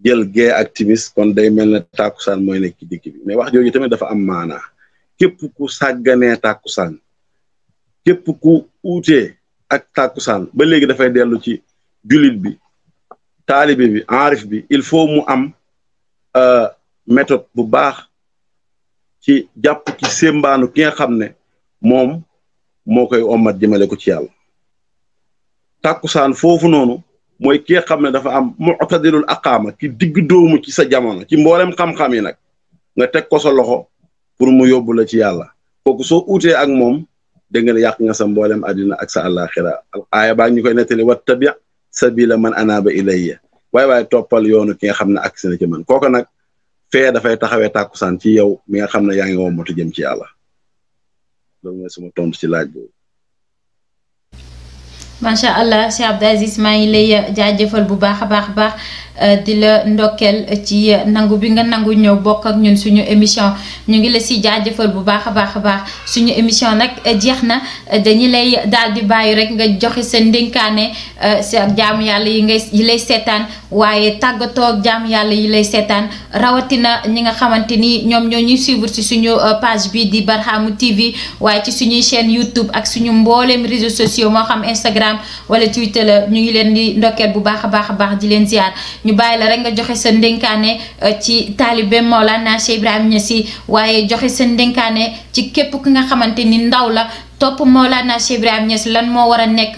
jël gee ak timis kon day mel ne tàkkusaan mooy nekk ci digg bi mais wax jooju tamit dafa am maanaa képp ku sàgganee tàkkusaan képp ku uutee ak tàkkusaan ba léegi dafay dellu ci jullit bi taalibe bi enrif bi il faut mu am méthode bu baax ci jàpp ci sémbaanu ki nga xam ne moom moo koy ommat jëmale ko ci yàlla tàkkusaan foofu noonu mooy ki nga xam ne dafa am mu'tadilul aqaama ki digg doomu ci sa jamono ci mboolem xam-xam yi nag nga teg ko sa loxo pour mu yóbbu la ci yàlla kooku soo uutee ak moom dégg nga ne yàq nga sa mboolem àddina ak sa àllaaxira aaya baa ñu koy nettali wattabi sabila man anaaba ilayya waaye toppal yoonu ki nga xam ne ak si na ci man kooku nag fee dafay taxawee tàkkusaan ci yow mi nga xam ne yaa ngi wommatu jëm ci yàlla loolu mooy sama tontu ci laaj boobu. macha allah Cheikh Abdou Aziz maa ngi lay jaajëfal bu baax a baax di la ndokkeel ci nangu bi nga nangu ñëw bokk ak ñun suñu émission ñu ngi la si jaajëfal bu baax a baax suñu émission nag jeex na dañu lay daal di bàyyi rek nga joxe sa ndénkaane si ak jaamu yàlla yi lay seetaan waaye tàggatoo ak jaamu yàlla yi lay seetaan rawatina ñi nga xamante ni ñoom ñoo ñuy suivre ci suñu page bi di Barham TV waaye ci suñuy chaîne YouTube ak suñu mbooleem réseaux sociaux moo xam Instagram wala Twitter la ñu ngi leen di ndokkeel bu baax a baax di leen ziar ñu bàyyi la rek nga joxe sa ndénkaane ci taalibe Mawlana Cheikh Ibrahima Niass waaye joxe sa ndénkaane ci képp ki nga xamante ni ndaw la topp Mawlana Cheikh Ibrahima Niass lan moo war a nekk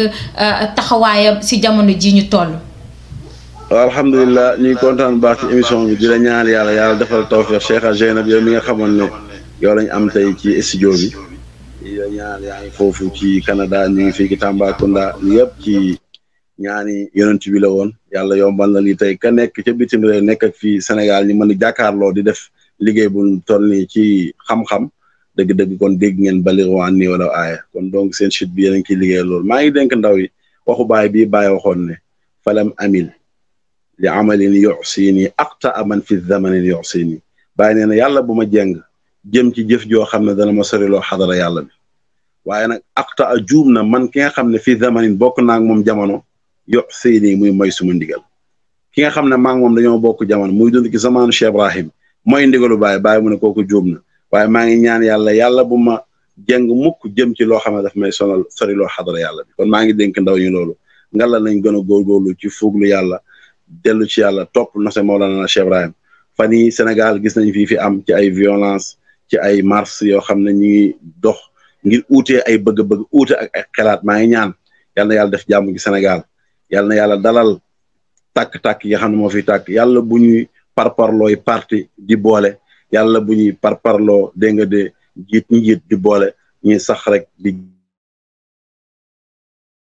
taxawaayam si jamono ji ñu toll. alhamdulilah ñuy kontaan bu baax ci émission bi di la ñaan yàlla defal tawfiq Cheikha Zeynab yow mi nga xamoon ne yow lañ am tey ci studio bi yow ñaan yaa ngi foofu ci Canada ñu ngi fii ci Tambacounda yëpp ci ñaani yonent bi la woon yàlla yombal na li tey ka nekk ca bitim réew nekk ak fii Sénégal ñu mën a jàkkaarloo di def liggéey bu toll nii ci xam-xam dëgg-dëgg kon dégg ngeen balighu anni walaw aaya kon donc seen chute bi yéen a ngi ciy liggéey loolu maa ngi dénk ndaw yi waxu baay bii baay waxoon ne falam amil li amalin yuxsini aqta man fi zamanin yuxsini bàyyi nee na yàlla bu ma jeng jëm ci jëf joo xam ne dana ma soriloo xadara yàlla bi waaye nag aqta a juum na man ki nga xam ne fii zamanin bokk naa ak moom jamono yuxsini muy mooy suma ndigal ki nga xam ne maa ngi moom dañoo bokk jamono muy dund ci zamaanu Cheikh Ibrahim mooy ndigalu bàyyi mu ne kooku juum na waaye maa ngi ñaan yàlla bu ma jeng mukk jëm ci loo xam ne daf may sonal soriloo xadara yàlla bi kon maa ngi dénk ndaw ñu loolu ngalla nañ gën a góorgóorlu ci fuuglu yàlla dellu ci yàlla topp na se Mawlana Cheikh Ibrahim fan yi Sénégal gis nañ fi am ci ay violence ci ay mars yoo xam ne ñu ngi dox ngir uutee ay bëgg-bëgg uute ak ay xalaat maa ngi ñaan yal na yàlla def jàmm ci Sénégal yal na yàlla dalal tàkk-tàkk yi nga xam ne moo fi tàkk yàlla bu ñuy parparlooy parti di boole yàlla bu ñuy parparloo dégg nga de jiit di boole ñuy sax rek di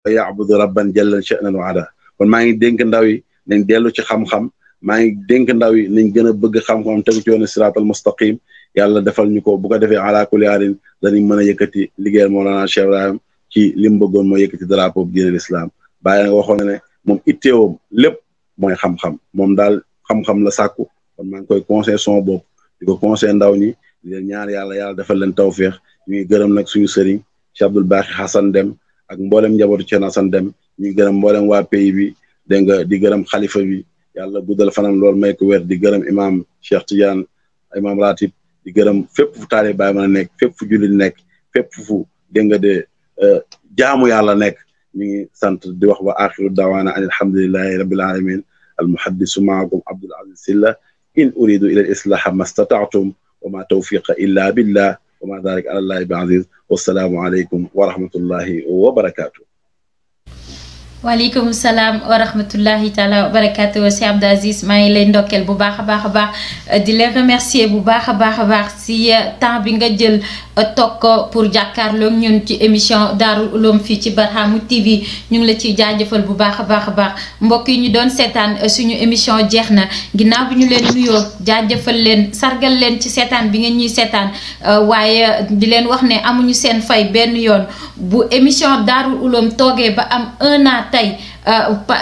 yaabudu rabban jallan sha'nan wa ada kon maa ngi dénk ndaw yi nañ dellu ci xam-xam maa ngi dénk ndaw yi nañ gën a bëgg xam-xam tegu ci yoonu siraatal mustaqim yàlla defal ñu ko bu ko defee ala kulli haalin dañuy mën a yëkkati liggéeyal Mawlana Cheikh Ibrahim ci li mu bëggoon mooy yëkkati drapeau bi diinal islam bàyyi nga waxoon ne moom itteewam lépp mooy xam-xam moom daal xam-xam la sàkku kon maa ngi koy conseil son bopp di ko conseil ndaw ñi di leen ñaan yàlla defal leen tawféex ñu ngi gërëm nag suñu sëriñ Cheikh Abdoul Baqi Hassan Deme ak mboolem njabootu Cheikh Hassan Deme ñu ngi gërëm mboolem waa pays bi dégg nga di gërëm xalifa bi yàlla guddal fanam loolu may ko wér di gërëm imam Cheikh Tidiane imam ratib di gërëm fépp fu taalibe Baay mën a nekk fépp fu jullit nekk fépp fu dégg nga de jaamu yàlla nekk ñu ngi sant di wax wa axiru daawaana an alhamdulillahi rabbil alamin al muhaddisu maakum Abdul Aziz Silla in uridu ila al islaha mastata'tum wa ma tawfiqa illa billah wa ma dhalika ala allahi bi aziz wassalaamu aleykum wa rahmatullahi wa barakatuh waaleykum salaam wa rahmatullahi taala wa barakaatu si Abdou Aziz maa ngi lay ndokkeel bu baax a baax di leen remercier bu baax a baax si temps bi nga jël toog ko pour jàkkaarloo ñun ci émission Daarul Uloom fii ci Barhaamu TV ñu ngi la ciy jaajëfal bu baax a baax mbokk yi ñu doon seetaan suñu émission jeex na ginnaaw bi ñu leen nuyoo jaajëfal leen sargal leen ci seetaan bi ngeen ñuy seetaan waaye di leen wax ne amuñu seen fay benn yoon bu émission Daarul Uloom toogee ba am 1 an tey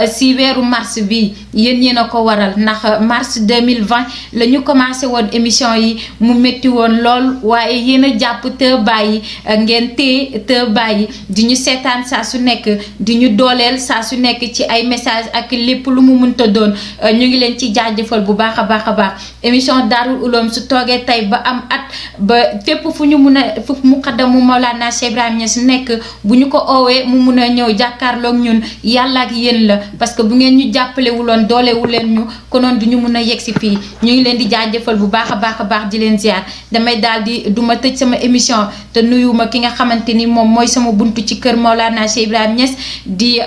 si weeru mars bi yéen a ko waral ndax mars 2020 la ñu commencé woon émission yi mu métti woon lool waaye yéen a jàpp te bàyyi ngeen te bàyyi di ñu seetaan saa su nekk di ñu dooleel saa su nekk ci ay message ak lépp lu mu mënta doon ñu ngi leen ci jaajëfal bu baax a baax émission Daarul Uloom su toogee tey ba am at ba fépp fu ñu mun a fu muqaddamu Mawlana Cheikh Ibrahim Niass nekk bu ñu ko oowee mu mun a ñëw jàkkaarloog ñun yàlla ak yéen la parce que bu ngeen ñu jàppale wuloon doolewu leen ñu konoon du ñu mun a yegg si fii ñu ngi leen di jaajëfal bu baax a baax di leen ziar damay daal di duma tëj sama émission te nuyuma ki nga xamante ni moom mooy sama buntu ci kër Mawlana Cheikh Ibrahim Niass di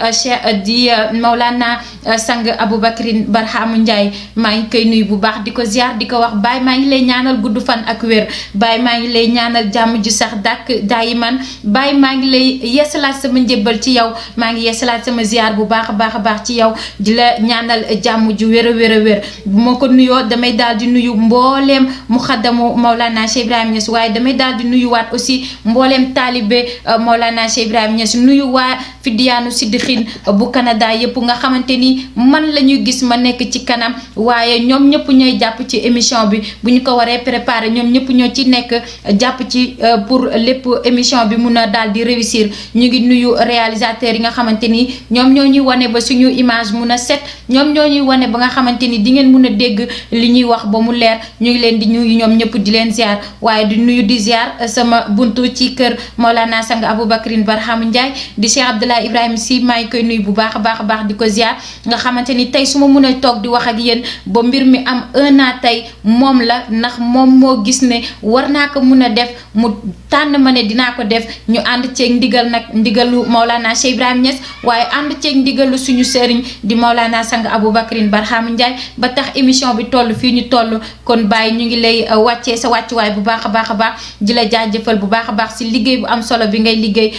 Mawlana sang Aboubacrin Barhaamu Ndiaye maa ngi koy nuyu bu baax di ko ziar di ko wax Baye maa ngi lay ñaanal gudd fan ak wér Baye maa ngi lay ñaanal jàmm ju sax dàkk daayiman Baye maa ngi lay yeesalaat sama njëbbal ci yow maa ngi yeesalaat sama ziar bu baax a baax ci yow di la ñaanal jàmm ju wér a wér bu ma ko nuyoo damay daal di nuyu mbooleem muxaddamu Mawlana Cheikh Ibrahim Niass waaye damay daal di nuyuwaat aussi mbooleem taalibe Mawlana Cheikh Ibrahim Niass nuyu waa Fidiyaanu Siddiqin bu Canada yëpp nga xamante ni man la ñuy gis ma nekk ci kanam waaye ñoom ñëpp ñooy jàpp ci émission bi bu ñu ko waree préparer ñoom ñëpp ñoo ci nekk jàpp ci pour lépp émission bi mun a daal di réussir ñu ngi nuyu réalisateurs yi nga xamante ni ñoom ñoo ñuy wane ba suñu image mun a set ñoom ñoo ñuy wane ba nga xamante ni di ngeen mun a dégg li ñuy wax ba mu leer ñu ngi leen di nuyu ñoom ñëpp di leen ziar waaye di nuyu di ziar sama buntu ci kër Mawlana sang Aboubacrin Barhaamu Ndiaye di Cheikh Abdallah Ibrahima Sy maa ngi koy nuyu bu baax a baax di ko ziar nga xamante ni tey su ma mun a toog di wax ak yéen ba mbir mi am 1 an tey moom la ndax moom moo gis ne war naa ko mun a def mu tànn ma ne dinaa ko def ñu ànd ceeg ndigal nag ndigalu Mawlana Cheikh Ibrahim Niass waaye ànd ceeg ndigalu suñu sëriñ di Mawlana sang Aboubacrin Barhaamu Ndiaye ba tax émission bi toll fii ñu toll kon Baye ñu ngi lay wàccee sa wàccuwaay bu baax a baax di la jaajëfal bu baax a baax si liggéey bu am solo bi ngay liggéey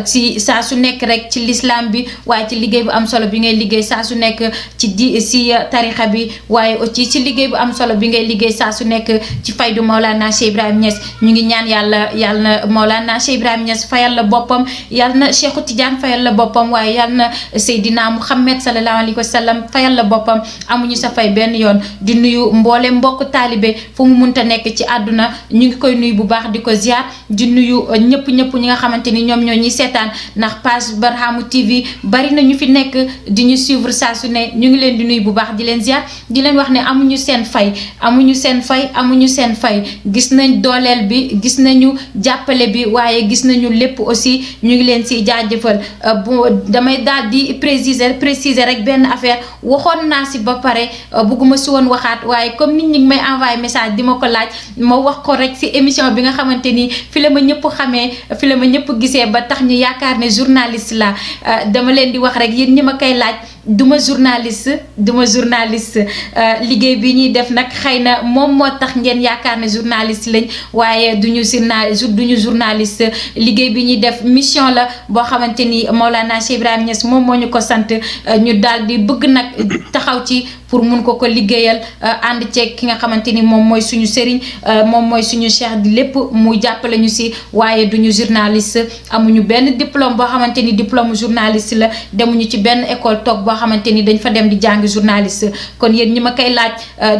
si saa su nekk rek ci l'islam bi waaye ci liggéey bu am solo bi ngay liggéey saa su nekk ci si tarixa bi waaye aussi ci liggéey bu am solo bi ngay liggéey saa su nekk ci faydu Mawlana Cheikh Ibrahim Niass ñu ngi ñaan yàlla na Mawlana Cheikh Ibrahim Niass fayal la boppam yàlla na Cheikhu Tidiane fayal la boppam waaye yàlla na Seydina Muhammad sallallahu alayhi wa sallam fayal feeñal la boppam amuñu sa fay benn yoon. di nuyu mboole mbokk taalibe fu mu munta nekk ci àdduna ñu ngi koy nuyu bu baax di ko ziar di nuyu ñëpp ñi nga xamante ni ñoom ñoo ñuy seetaan ndax page Barham TV bari na ñu fi nekk di ñu suivre saa su ne ñu ngi leen di nuyu bu baax di leen ziar di leen wax ne amuñu seen fay amuñu seen fay gis nañ dooleel bi gis nañu jàppale bi waaye gis nañu lépp aussi ñu ngi leen si jaajëfal damay daal di préciser rek benn affaire waxoon naa si ba pare bugguma si woon waxaat waaye comme nit ñi may envoyé message di ma ko laaj ma wax ko rek si émission bi nga xamante ni fi la ma ñëpp xamee fi la ma ñëpp gisee ba tax ñu yaakaar ne journaliste la dama leen di wax rek yéen ñi ma koy laaj duma journaliste liggéey bi ñuy def nag xëy na moom moo tax ngeen yaakaar ne journaliste lañ waaye duñu journaliste liggéey bi ñuy def mission la boo xamante ni Maulana Cheikh Ibrahima Niass moom moo ñu ko sant ñu daal di bëgg nag taxaw ci pour mun ko liggéeyal ànd ceeg ki nga xamante ni moom mooy suñu sëriñ moom mooy suñu cheikh di lépp mu jàppale ñu si waaye duñu journaliste amuñu benn diplôme boo xamante ni diplôme journaliste la demuñu ci benn école toog boo xamante ni dañ fa dem di jàng journaliste kon yéen ñi ma koy laaj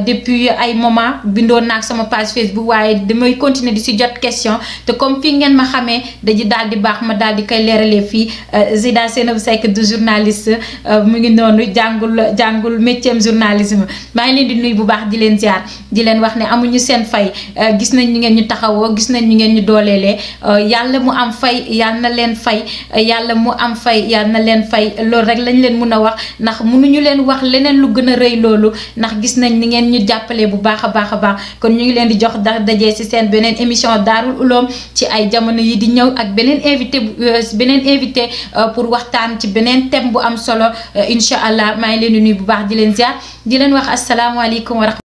depuis ay moment bindoon naa sama page Facebook waaye damay continuer di si jot question te comme fii ngeen ma xamee dañu daal di baax ma daal di koy leeralee fii Zeyda Seynabou Seck du journaliste mu ngi noonu jàngul métier journalisme maa ngi leen di nuyu bu baax di leen ziar di leen wax ne amuñu seen fay gis nañ ñu ngeen ñu taxawoo gis nañ ñu ngeen ñu dooleelee yàlla mu am fay yàlla na leen fay yàlla mu am fay yàlla na leen fay loolu rek lañ leen mun a wax ndax mënuñu leen wax leneen lu gën a rëy loolu ndax gis nañ ni ngeen ñu jàppalee bu baax a baax kon ñu ngi leen di jox dajee ci seen beneen émission Daarul Uloom ci ay jamono yi di ñëw ak beneen invité pour waxtaan ci beneen thème bu am solo incha allah maa ngi leen di nuyu bu baax di leen ziar di leen wax asalaamaaleykum wa rahmatulah